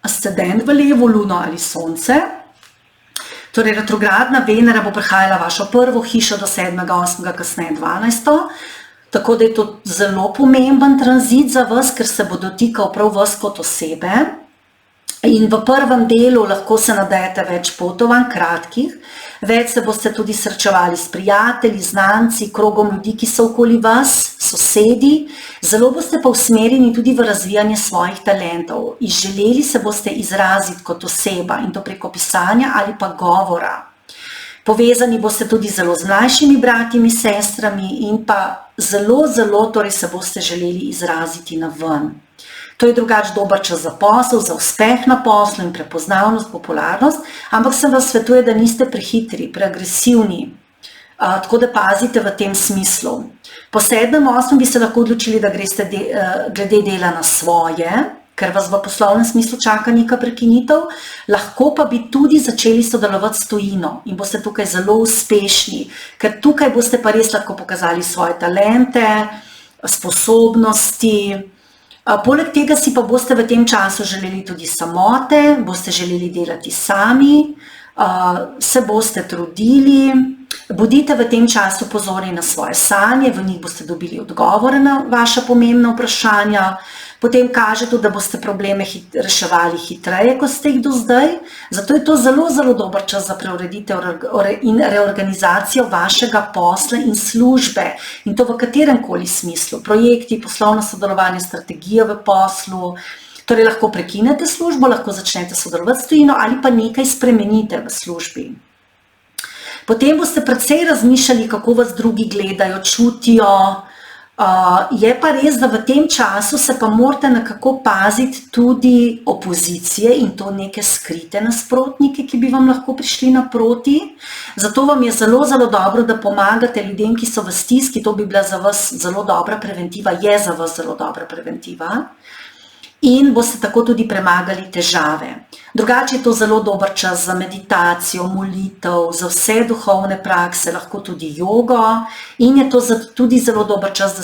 ascendent v levu, luno ali sonce, torej retrogradna Venera bo prehajala vašo prvo hišo do 7., 8., kasneje 12. Tako da je to zelo pomemben tranzit za vas, ker se bo dotikal prav vas kot osebe. In v prvem delu lahko se nadejate več potovanj, kratkih, več se boste tudi srečevali s prijatelji, znanci, krogom ljudi, ki so okoli vas, sosedi, zelo boste pa usmerjeni tudi v razvijanje svojih talentov. Želeli se boste izraziti kot oseba in to preko pisanja ali pa govora. Povezani boste tudi zelo z mlajšimi bratimi, sestrami in pa zelo, torej se boste želeli izraziti na ven. To je drugač dober čas za posel, za uspeh na poslu in prepoznavnost, popularnost, ampak se vam svetuje, da niste prehitri, preagresivni, tako da pazite v tem smislu. Po 7., 8. bi se lahko odločili, da greste glede dela na svoje, ker vas v poslovnem smislu čaka neka prekinitev, lahko pa bi tudi začeli sodelovati s tujino in boste tukaj zelo uspešni, ker tukaj boste pa res lahko pokazali svoje talente, sposobnosti. Poleg tega si pa boste v tem času želeli tudi samote, boste želeli delati sami, se boste trudili, bodite v tem času pozorni na svoje sanje, v njih boste dobili odgovore na vaša pomembna vprašanja, potem kaže tudi, da boste probleme reševali hitreje, kot ste jih do zdaj, zato je to zelo, zelo dober čas za preureditev in reorganizacijo vašega posla in službe in to v katerem koli smislu, projekti, poslovno sodelovanje, strategija v poslu, torej lahko prekinete službo, lahko začnete sodelovati s tujino ali pa nekaj spremenite v službi. Potem boste precej razmišljali, kako vas drugi gledajo, čutijo. Je pa res, da v tem času se pa morate nekako paziti tudi opozicije in to neke skrite nasprotnike, ki bi vam lahko prišli naproti. Zato vam je zelo, zelo dobro, da pomagate ljudem, ki so v stiski, to bi bila za vas zelo dobra preventiva, je za vas zelo dobra preventiva. In boste tako tudi premagali težave. Drugače je to zelo dober čas za meditacijo, molitev, za vse duhovne prakse, lahko tudi jogo in je to tudi zelo dober čas,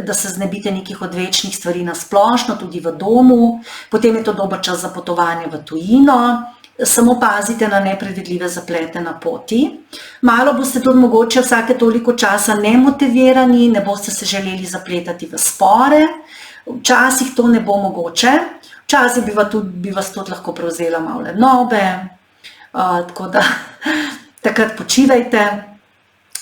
da se znebite nekih odvečnih stvari na splošno, tudi v domu. Potem je to dober čas za potovanje v tujino, samo pazite na nepredvidljive zaplete na poti. Malo boste tudi mogoče vsake toliko časa nemotivirani, ne boste se želeli zapletati v spore. Včasih to ne bo mogoče, včasih bi vas tudi lahko prevzela malo lenobe, tako da takrat počivajte.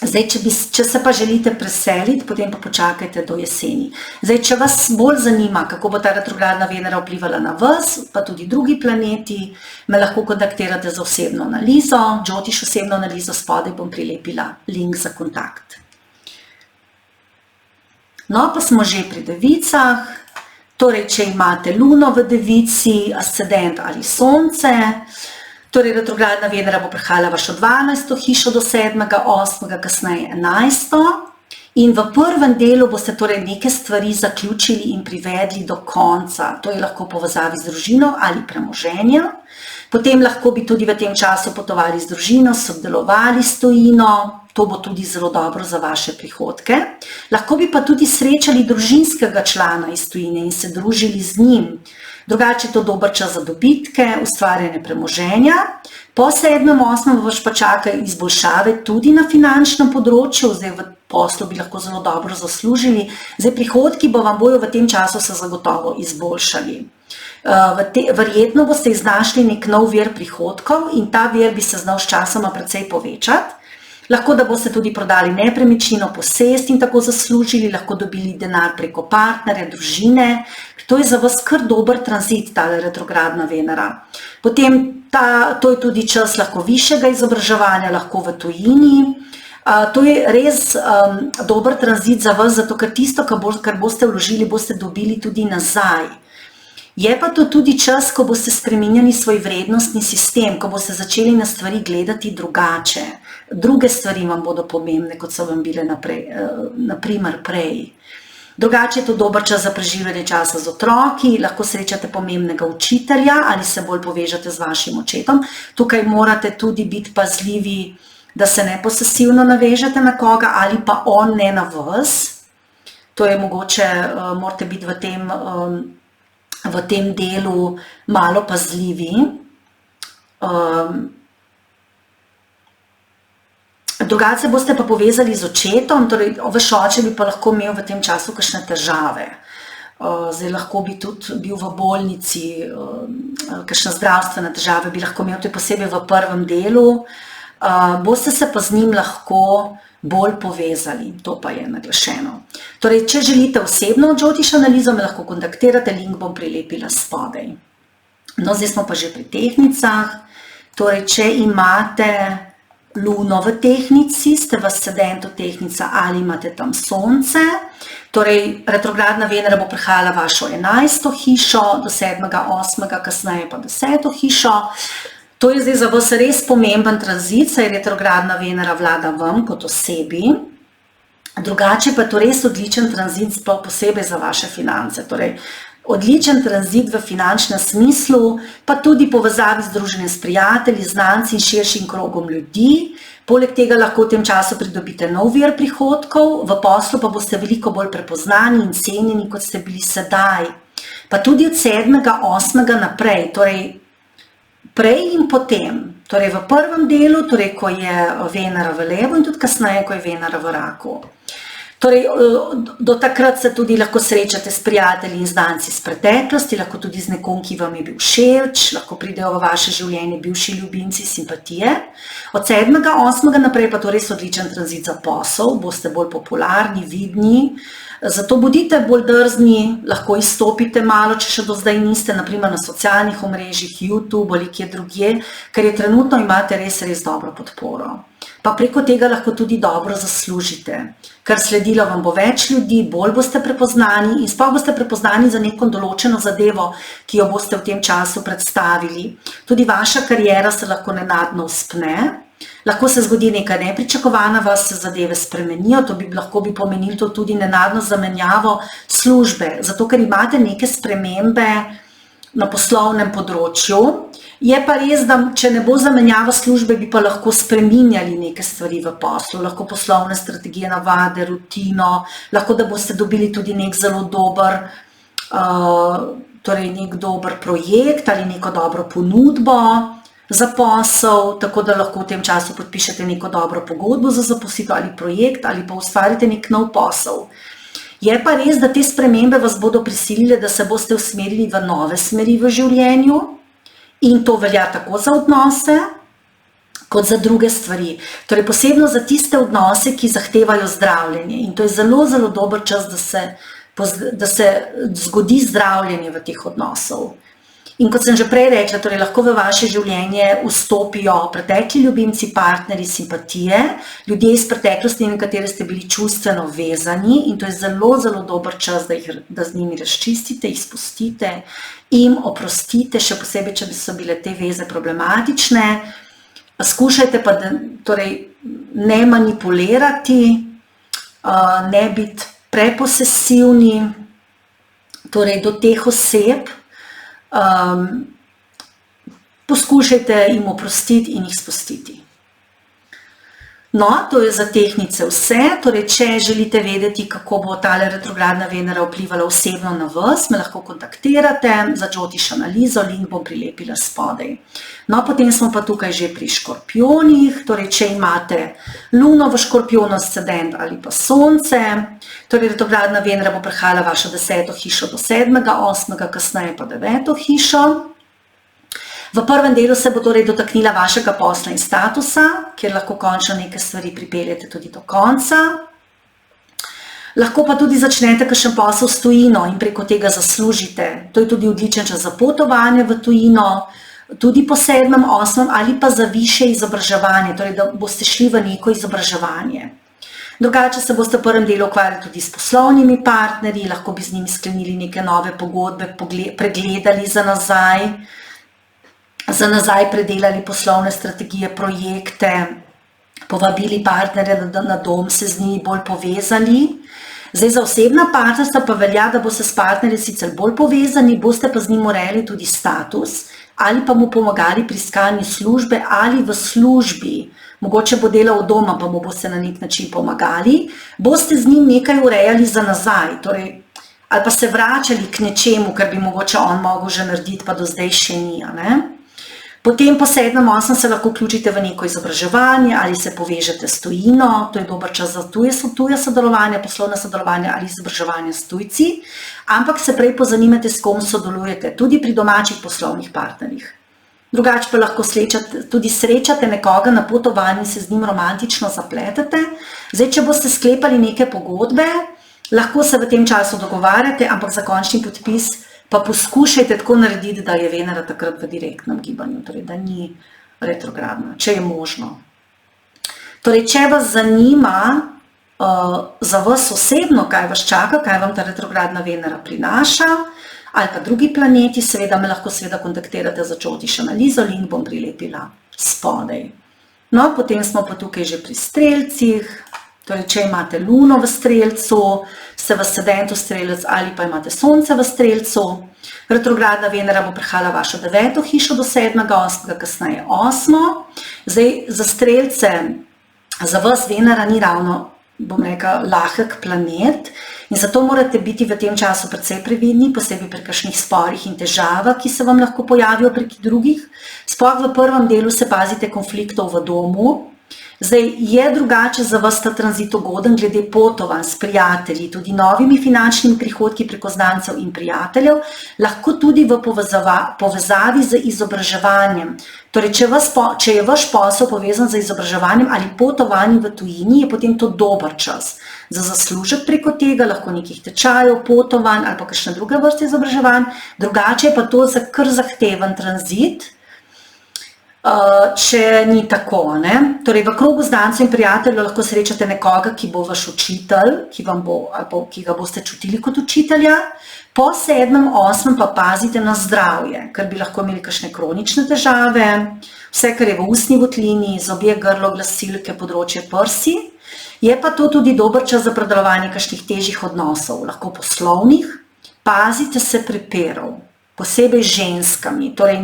Zdaj, če se pa želite preseliti, potem pa počakajte do jeseni. Zdaj, če vas bolj zanima, kako bo ta retrogradna Venera vplivala na vas, pa tudi drugi planeti, me lahko kontaktirate za osebno analizo, Jyotish osebno analizo, spodaj bom prilepila link za kontakt. No, pa smo že pri devicah, torej, če imate luno v devici, ascendent ali sonce, torej retrogradna Venera bo prehajala vašo 12. hišo do 7., 8., kasneje 11. In v prvem delu boste torej neke stvari zaključili in privedli do konca, to je lahko povezavi z družino ali premoženja. Potem lahko bi tudi v tem času potovali z družino, sodelovali s tujino, to bo tudi zelo dobro za vaše prihodke. Lahko bi pa tudi srečali družinskega člana iz tujine in se družili z njim. Drugače je to dober čas za dobitke, ustvarjanje premoženja. Po 7., 8. vas pa čakajo izboljšave tudi na finančnem področju, zdaj v poslu bi lahko zelo dobro zaslužili. Zdaj prihodki bojo v tem času se zagotovo izboljšali. Verjetno boste iznašli nek nov vir prihodkov in ta vir bi se znal s časoma precej povečati. Lahko, da boste tudi prodali nepremičnino, posest in tako zaslužili, lahko dobili denar preko partnerja, družine. To je za vas kar dober tranzit, ta retrogradna Venera. Potem to je tudi čas lahko višjega izobraževanja, lahko v tujini. To je res dober tranzit za vas, zato ker tisto, kar boste vložili, boste dobili tudi nazaj. Je pa to tudi čas, ko boste spreminjali svoj vrednostni sistem, ko boste začeli na stvari gledati drugače. Druge stvari vam bodo pomembne, kot so vam bile naprimer prej. Drugače je to dober čas za preživljanje časa z otroki, lahko srečate pomembnega učitelja ali se bolj povežete z vašim očetom. Tukaj morate tudi biti pazljivi, da se ne posesivno navežete na koga ali pa on ne na vas. To je mogoče, morate biti v tem delu malo pazljivi. Drugače se boste pa povezali z očetom, torej vaš oče bi pa lahko imel v tem času kakšne težave. Zdaj lahko bi tudi bil v bolnici, kakšne zdravstvene težave bi lahko imel, to je posebej v prvem delu. Boste se pa z njim lahko bolj povezali, to pa je naglašeno. Torej, če želite osebno Jyotish analizo, me lahko kontaktirate, link bom prilepila spodaj. No, zdaj smo pa že pri tehnicah. Torej, če imate luno v tehnici, ste v ascendentu tehnica ali imate tam sonce, torej retrogradna Venera bo prehajala vašo 11. hišo do 7., 8., kasneje pa 10. hišo. To je zdaj za vas res pomemben tranzit, saj retrogradna Venera vlada vam kot osebi. Drugače pa je to res odličen tranzit, sploh posebej za vaše finance. Torej, odličen tranzit v finančnem smislu, pa tudi povezavi z druženjem s prijatelji, znanci in širšim krogom ljudi. Poleg tega lahko v tem času pridobite nov vir prihodkov, v poslu pa boste veliko bolj prepoznani in cenjeni, kot ste bili sedaj. Pa tudi od 7., 8. naprej, torej prej in potem, torej v prvem delu, torej ko je Venera v levu in tudi kasneje, ko je Venera v raku. Torej, do takrat se tudi lahko srečate s prijatelji in znanci iz preteklosti, lahko tudi z nekom, ki vam je bil všeč, lahko pridejo v vaše življenje bivši ljubimci, simpatije. Od 7., 8. naprej pa to res odličen tranzit za posel, boste bolj popularni, vidni, zato bodite bolj drzni, lahko izstopite malo, če še do zdaj niste, naprimer na socialnih omrežjih, YouTube ali kje drugje, ker je trenutno imate res dobro podporo. Pa preko tega lahko tudi dobro zaslužite, ker sledilo vam bo več ljudi, bolj boste prepoznani in sploh boste prepoznani za neko določeno zadevo, ki jo boste v tem času predstavili. Tudi vaša kariera se lahko nenadno vzpne, lahko se zgodi nekaj nepričakovano, vas se zadeve spremenijo, lahko bi pomenilo tudi nenadno zamenjavo službe, zato ker imate neke spremembe na poslovnem področju. Je pa res, da če ne bo zamenjava službe, bi pa lahko spreminjali neke stvari v poslu, lahko poslovne strategije, navade, rutino, lahko da boste dobili tudi nek zelo dober, torej nek dober projekt ali neko dobro ponudbo za posel, tako da lahko v tem času podpišete neko dobro pogodbo za zaposlitev ali projekt ali pa ustvarite nek nov posel. Je pa res, da te spremembe vas bodo prisilile, da se boste usmerili v nove smeri v življenju, in to velja tako za odnose, kot za druge stvari. Torej, posebno za tiste odnose, ki zahtevajo zdravljenje. In to je zelo dober čas, da se zgodi zdravljenje v teh odnosov. In kot sem že prej rekla, torej lahko v vaše življenje vstopijo pretekli ljubimci, partnerji, simpatije, ljudje iz preteklosti, na katere ste bili čustveno vezani, in to je zelo dober čas, da z njimi razčistite, jih spustite, jim oprostite, še posebej, če so bile te veze problematične. Skušajte pa torej, ne manipulirati, ne biti preposesivni, torej do teh oseb. Poskušajte jim oprostiti in jih spustiti. No, to je za tehnice vse, torej če želite vedeti, kako bo tale retrogradna Venera vplivala osebno na vas, me lahko kontaktirate za Jyotish analizo, link bom prilepila spodaj. No, potem smo pa tukaj že pri škorpionih, torej če imate luno v škorpionu, ascendent ali pa sonce, torej retrogradna Venera bo prehajala vašo 10. hišo do 7., 8., kasneje pa 9. hišo. V prvem delu se bo torej dotaknila vašega posla in statusa, kjer lahko končno neke stvari pripeljete tudi do konca. Lahko pa tudi začnete kakšen posel s tujino in preko tega zaslužite. To je tudi odličen čas za potovanje v tujino, tudi po 7., 8. ali pa za višje izobraževanje, torej da boste šli v neko izobraževanje. Drugače se boste v prvem delu ukvarjali tudi s poslovnimi partnerji, lahko bi z njimi sklenili neke nove pogodbe, pregledali za nazaj predelali poslovne strategije, projekte, povabili partnerje na dom, se z njimi bolj povezali. Zdaj za osebna partnerstva pa velja, da boste s partnerjem sicer bolj povezani, boste pa z njim urejali tudi status ali pa mu pomagali pri iskanju službe ali v službi. Mogoče bo delal od doma, pa mu boste na nek način pomagali. Boste z njim nekaj urejali za nazaj, torej, ali pa se vračali k nečemu, kar bi mogoče on mogel že narediti, pa do zdaj še ni, ne? Potem po 7., 8. se lahko vključite v neko izobraževanje ali se povežete s tujino, to je dober čas za tuje sodelovanje, poslovne sodelovanje ali izobraževanje s tujci, ampak se prej pozanimate, s kom sodelujete, tudi pri domačih poslovnih partnerjih. Drugače pa lahko tudi srečate nekoga na potovanju in se z njim romantično zapletete. Zdaj, če boste sklepali neke pogodbe, lahko se v tem času dogovarjate, ampak za končni podpis pa poskušajte tako narediti, da je Venera takrat v direktnem gibanju, torej da ni retrogradna, če je možno. Torej, če vas zanima za vas osebno, kaj vas čaka, kaj vam ta retrogradna Venera prinaša, ali pa drugi planeti, seveda me lahko kontaktirate za Jyotish analizo, link bom prilepila spodaj. No, potem smo pa tukaj že pri strelcih, Torej, če imate luno v strelcu, ste v ascendentu strelec ali pa imate sonce v strelcu, retrogradna Venera bo prehajala vašo 9. hišo do 7., 8., kasneje 8. Zdaj, za strelce, za vas Venera ni ravno, bom rekla, lahek planet in zato morate biti v tem času precej previdni, posebej pri kakšnih sporih in težavah, ki se vam lahko pojavijo prek drugih. Sploh v prvem delu se pazite konfliktov v domu. Zdaj, je drugače za vas ta tranzit ugoden glede potovanj s prijatelji, tudi novimi finančnimi prihodki preko znancev in prijateljev, lahko tudi v povezavi z izobraževanjem. Torej, če je vaš posel povezan z izobraževanjem ali potovanjem v tujini, je potem to dober čas za zaslužek preko tega, lahko nekih tečajev, potovanj ali pa kakšne druge vrste izobraževanj. Drugače je pa to za kar zahteven tranzit, če ni tako, ne? Torej, v krogu znancev in prijateljev lahko srečate nekoga, ki bo vaš učitelj, ki ga boste čutili kot učitelja. Po 7., 8. pa pazite na zdravje, ker bi lahko imeli kakšne kronične težave, vse, kar je v ustni votlini, zobje, grlo, glasilke, področje prsi. Je pa to tudi dober čas za predelovanje kakšnih težjih odnosov, lahko poslovnih. Pazite se prepirov, posebej ženskami, torej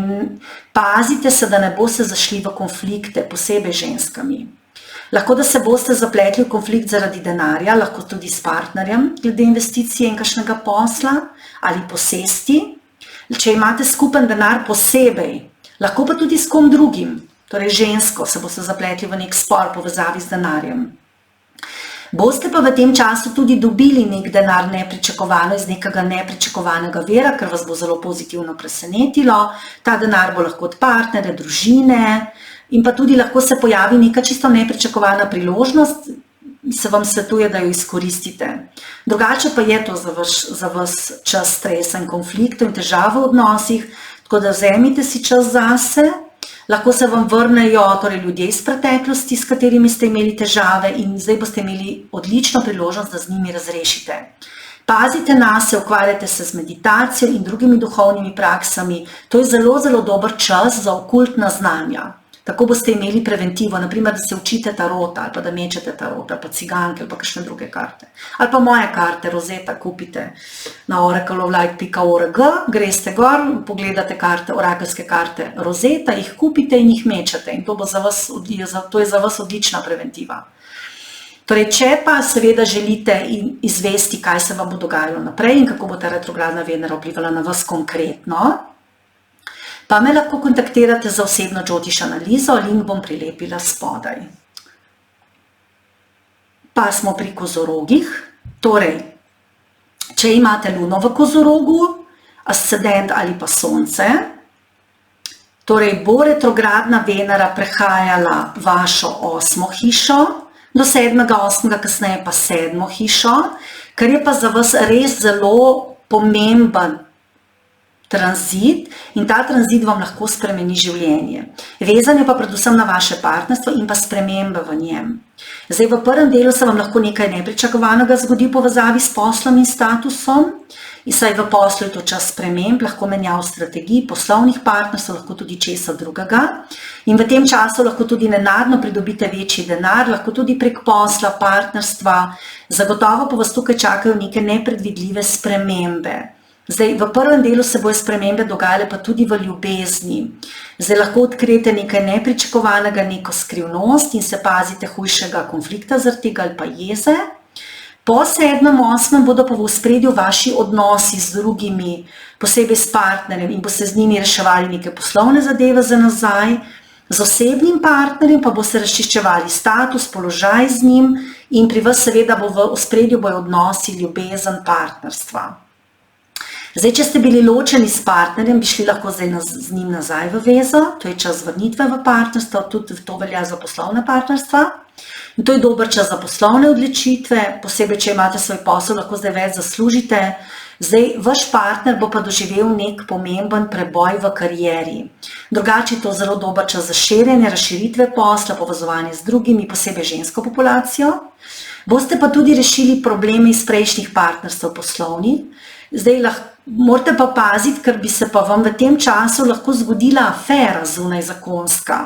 pazite se, da ne boste zašli v konflikte, posebej ženskami. Lahko, da se boste zapletli v konflikt zaradi denarja, lahko tudi s partnerjem, glede investicije in kakšnega posla ali posesti. Če imate skupen denar posebej, lahko pa tudi s kom drugim, torej žensko, se boste zapletli v nek spor povezavi z denarjem. Boste pa v tem času tudi dobili nek denar nepričakovano iz nekega nepričakovanega vira, ker vas bo zelo pozitivno presenetilo. Ta denar bo lahko od partnerja, družine in pa tudi lahko se pojavi neka čisto nepričakovana priložnost, se vam svetuje, da jo izkoristite. Drugače pa je to za vas čas stresa in konfliktov in težav v odnosih, tako da vzemite si čas zase. Lahko se vam vrnejo torej ljudje iz preteklosti, s katerimi ste imeli težave in zdaj boste imeli odlično priložnost, da z njimi razrešite. Pazite nase, ukvarjate se z meditacijo in drugimi duhovnimi praksami. To je zelo, zelo dober čas za okultna znanja. Tako boste imeli preventivo, naprimer, da se učite tarota ali pa da mečete tarota, ali pa ciganke ali pa kakšne druge karte. Ali pa moje karte, Rosetta, kupite na oracleoflight.org, greste gor, pogledate karte, orakelske karte Rosetta, jih kupite in jih mečete in to je za vas odlična preventiva. Torej, če pa seveda želite izvesti, kaj se vam bo dogajalo naprej in kako bo ta retrogradna Venera vplivala na vas konkretno, pa me lahko kontaktirate za osebno Jyotish analizo, link bom prilepila spodaj. Pa smo pri kozorogih, torej, če imate luno v kozorogu, ascendent ali pa sonce, torej bo retrogradna Venera prehajala vašo 8. hišo, do 7., 8., kasneje pa 7. hišo, kar je pa za vas res zelo pomemben tranzit in ta tranzit vam lahko spremeni življenje. Vezan je pa predvsem na vaše partnerstvo in pa spremembe v njem. Zdaj, v prvem delu se vam lahko nekaj nepričakovanega zgodi v povezavi s poslom in statusom, in saj v poslu je to čas sprememb, lahko menjav strategij, poslovnih partnerstv, lahko tudi česa drugega. In v tem času lahko tudi nenadno pridobite večji denar, lahko tudi prek posla, partnerstva. Zagotovo pa vas tukaj čakajo neke nepredvidljive spremembe. Zdaj, v prvem delu se bojo spremembe dogajale pa tudi v ljubezni. Zdaj, lahko odkrijete nekaj nepričakovanega, neko skrivnost in se pazite hujšega konflikta zaradi tega ali pa jeze. Po 7., 8. bodo pa v ospredju vaši odnosi z drugimi, posebej s partnerjem in boste z njimi reševali neke poslovne zadeve za nazaj. Z osebnim partnerjem pa boste razčiščevali status, položaj z njim in pri vas seveda bo v ospredju bojo odnosi, ljubezen, partnerstva. Zdaj, če ste bili ločeni s partnerjem, bi šli lahko zdaj z njim nazaj v vezo, to je čas vrnitve v partnerstvo, tudi to velja za poslovne partnerstva. In to je dober čas za poslovne odločitve, posebej, če imate svoj posel, lahko zdaj več zaslužite. Zdaj, vaš partner bo pa doživel nek pomemben preboj v karieri. Drugače je to zelo dober čas za širjenje, razširitve posla, povezovanje z drugimi, posebej žensko populacijo. Boste pa tudi rešili probleme iz prejšnjih partnerstv poslovnih. Zdaj, morate pa paziti, ker bi se pa vam v tem času lahko zgodila afera zunaj zakonska.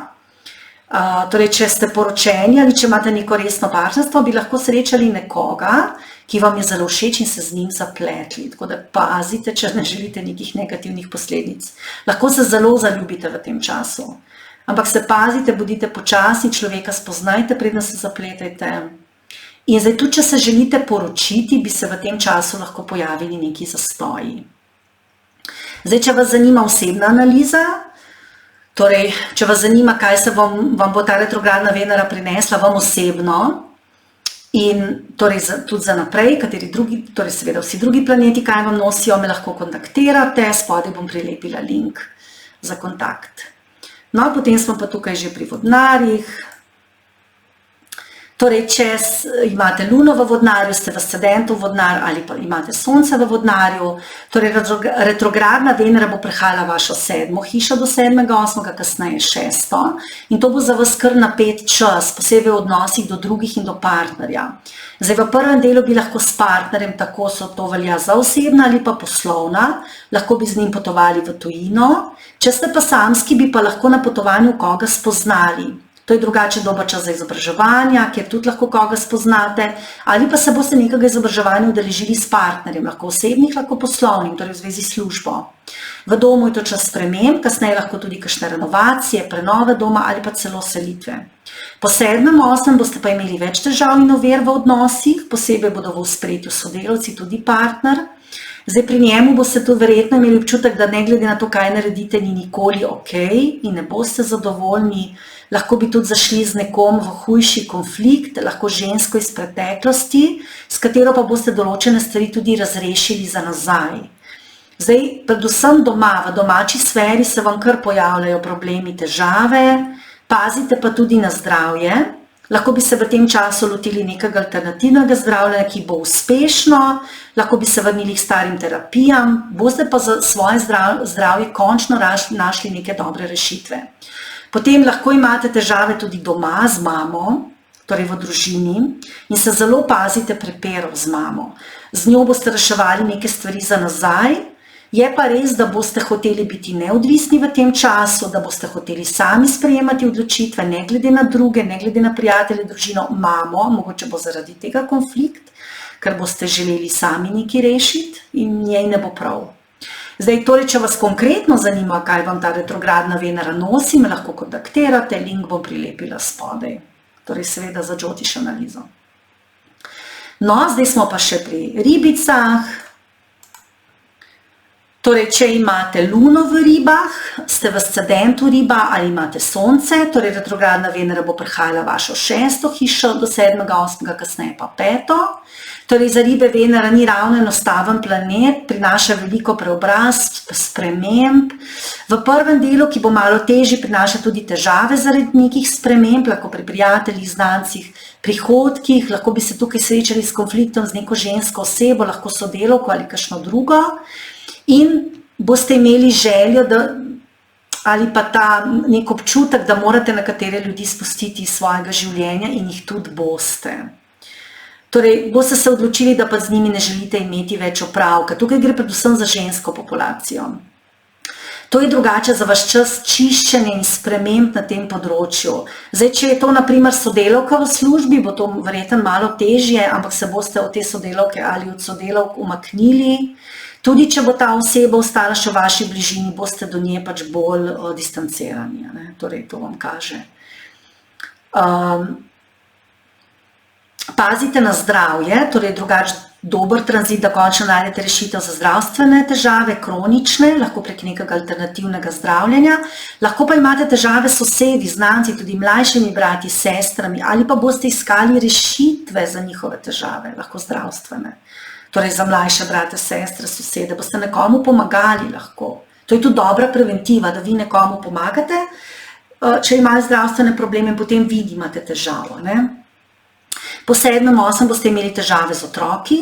Torej, če ste poročeni ali če imate neko resno partnerstvo, bi lahko srečali nekoga, ki vam je zelo všeč in se z njim zapletli. Tako da pazite, če ne želite nekih negativnih posledic. Lahko se zelo zaljubite v tem času. Ampak se pazite, bodite počasni, človeka spoznajte, preden se zapletajte. In zdaj tudi, če se želite poročiti, bi se v tem času lahko pojavili neki zastoji. Zdaj, če vas zanima osebna analiza, torej, če vas zanima, kaj se vam bo ta retrogradna Venera prinesla vam osebno, in torej tudi za naprej, kateri drugi, torej seveda vsi drugi planeti, kaj vam nosijo, me lahko kontaktirate, spodaj bom prilepila link za kontakt. No, potem smo pa tukaj že pri vodnarjih. Torej, če imate luno v vodnarju, ste v ascendentu vodnar ali pa imate sonce v vodnarju, torej retrogradna Venera bo prehajala vašo 7. hišo do 7., 8., kasneje 6. In to bo za vas kar napet čas, posebej v odnosih do drugih in do partnerja. Zdaj, v prvem delu bi lahko s partnerjem, tako so to velja za osebna ali pa poslovna, lahko bi z njim potovali v tujino, če ste pa samski, bi pa lahko na potovanju koga spoznali. To je drugače dober čas za izobraževanja, kjer tudi lahko koga spoznate, ali pa se boste nekega izobraževanja udeležili s partnerjem, lahko osebnih, lahko poslovnim, torej v zvezi s službo. V domu je to čas sprememb, kasneje lahko tudi kakšne renovacije, prenove doma ali pa celo selitve. Po 7., 8. boste pa imeli več težav in ovir v odnosih, posebej bodo v ospredju sodelavci, tudi partner. Zdaj, pri njemu boste tudi verjetno imeli občutek, da ne glede na to, kaj naredite, ni nikoli okej in ne boste zadovoljni. Lahko bi tudi zašli z nekom v hujši konflikt, lahko žensko iz preteklosti, s katero pa boste določene stvari tudi razrešili za nazaj. Zdaj, predvsem doma, v domači sferi se vam kar pojavljajo problemi, težave, pazite pa tudi na zdravje. Lahko bi se v tem času lotili nekega alternativnega zdravljenja, ki bo uspešno, lahko bi se vrnili k starim terapijam, boste pa za svoje zdravje končno našli neke dobre rešitve. Potem lahko imate težave tudi doma z mamo, torej v družini, in se zelo pazite prepirov z mamo. Z njo boste reševali neke stvari za nazaj, je pa res, da boste hoteli biti neodvisni v tem času, da boste hoteli sami sprejemati odločitve, ne glede na druge, ne glede na prijatelje, družino, mamo, mogoče bo zaradi tega konflikt, ker boste želeli sami nekaj rešiti in njej ne bo prav. Zdaj, torej, če vas konkretno zanima, kaj vam ta retrogradna Venera nosi, me lahko kontaktirate, link bom prilepila spodaj, torej seveda za Jyotish analizo. No, zdaj smo pa še pri ribicah. Torej, če imate luno v ribah, ste v ascendentu riba ali imate sonce, torej retrogradna Venera bo prehajala vašo 6. hišo do 7., 8., kasneje pa 5. Torej, za ribe Venera ni ravno enostaven planet, prinaša veliko preobrazb, sprememb. V prvem delu, ki bo malo težji, prinaša tudi težave zaradi nekih sprememb, lahko pri prijateljih, znancih, prihodkih, lahko bi se tukaj srečali s konfliktom z neko žensko osebo, lahko sodelavko ali kakšno drugo. In boste imeli željo, ali pa ta nek občutek, da morate nekatere ljudi spustiti iz svojega življenja in jih tudi boste. Torej, boste se odločili, da pa z njimi ne želite imeti več opravka. Tukaj gre predvsem za žensko populacijo. To je drugače za vaš čas čiščenja in sprememb na tem področju. Zdaj, če je to na primer sodelavka v službi, bo to verjetno malo težje, ampak se boste od te sodelavke ali od sodelavk umaknili. Tudi, če bo ta oseba ostala še v vaši bližini, boste do nje pač bolj distancirani, ne? Torej, to vam kaže. Pazite na zdravje, torej drugače dober tranzit, da končno najdete rešitev za zdravstvene težave, kronične, lahko prek nekega alternativnega zdravljenja, lahko pa imate težave s sosedi, znanci, tudi mlajšimi brati, sestrami, ali pa boste iskali rešitve za njihove težave, lahko zdravstvene. Torej za mlajše brate, sestre, sosede, boste nekomu pomagali lahko. To je tudi dobra preventiva, da vi nekomu pomagate, če imajo zdravstvene probleme, potem vi imate težavo, ne? Po 7., 8. boste imeli težave z otroki,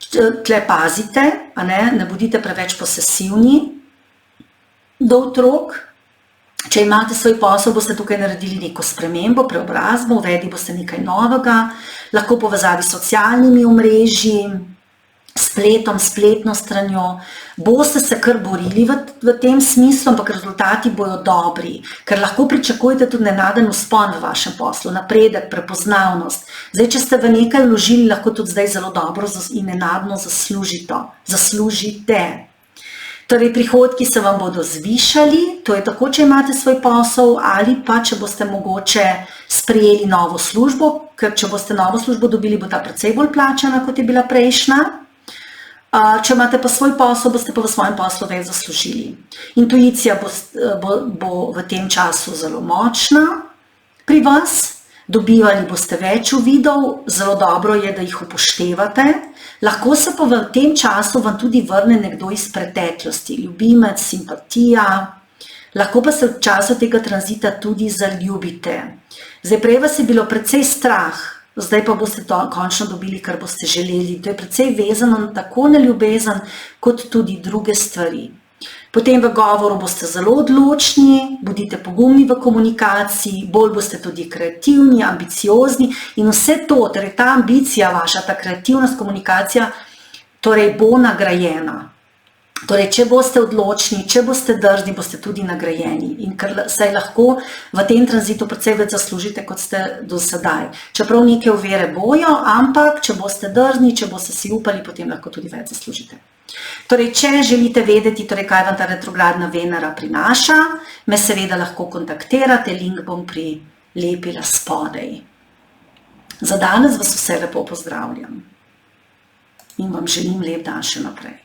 tle pazite, ne bodite preveč posesivni do otrok. Če imate svoj posel, boste tukaj naredili neko spremembo, preobrazbo, uvedli boste nekaj novega, lahko povezavi s socialnimi omrežji, s spletom, spletno stranjo, boste se kar borili v tem smislu, ampak rezultati bojo dobri, ker lahko pričakujete tudi nenaden vzpon v vašem poslu, napredek, prepoznavnost. Zdaj, če ste v nekaj vložili, lahko tudi zdaj zelo dobro in nenadno zaslužite. Torej, prihodki se vam bodo zvišali, to je tako, če imate svoj posel, ali pa, če boste mogoče sprejeli novo službo, ker če boste novo službo dobili, bo ta precej bolj plačana, kot je bila prejšnja. Če imate pa svoj posel, boste pa v svojem poslu več zaslužili. Intuicija bo v tem času zelo močna pri vas, dobivali boste več uvidov, zelo dobro je, da jih upoštevate. Lahko se pa v tem času vam tudi vrne nekdo iz preteklosti, ljubimec, simpatija, lahko pa se v času tega tranzita tudi zaljubite. Zdaj, prej vas je bilo precej strah, zdaj pa boste to končno dobili, kar boste želeli. To je precej vezano tako na ljubezen, kot tudi druge stvari. Potem v govoru boste zelo odločni, bodite pogumni v komunikaciji, bolj boste tudi kreativni, ambiciozni in vse to, torej ta ambicija vaša, ta kreativnost, komunikacija, torej bo nagrajena. Torej, če boste odločni, če boste drzni, boste tudi nagrajeni in ker se lahko v tem tranzitu precej več zaslužite, kot ste do sedaj. Čeprav neke ovire bojo, ampak če boste drzni, če boste si upali, potem lahko tudi več zaslužite. Torej, če želite vedeti, torej, kaj vam ta retrogradna Venera prinaša, me seveda lahko kontaktirate, link bom prilepila spodaj. Za danes vas vse lepo pozdravljam in vam želim lep dan še naprej.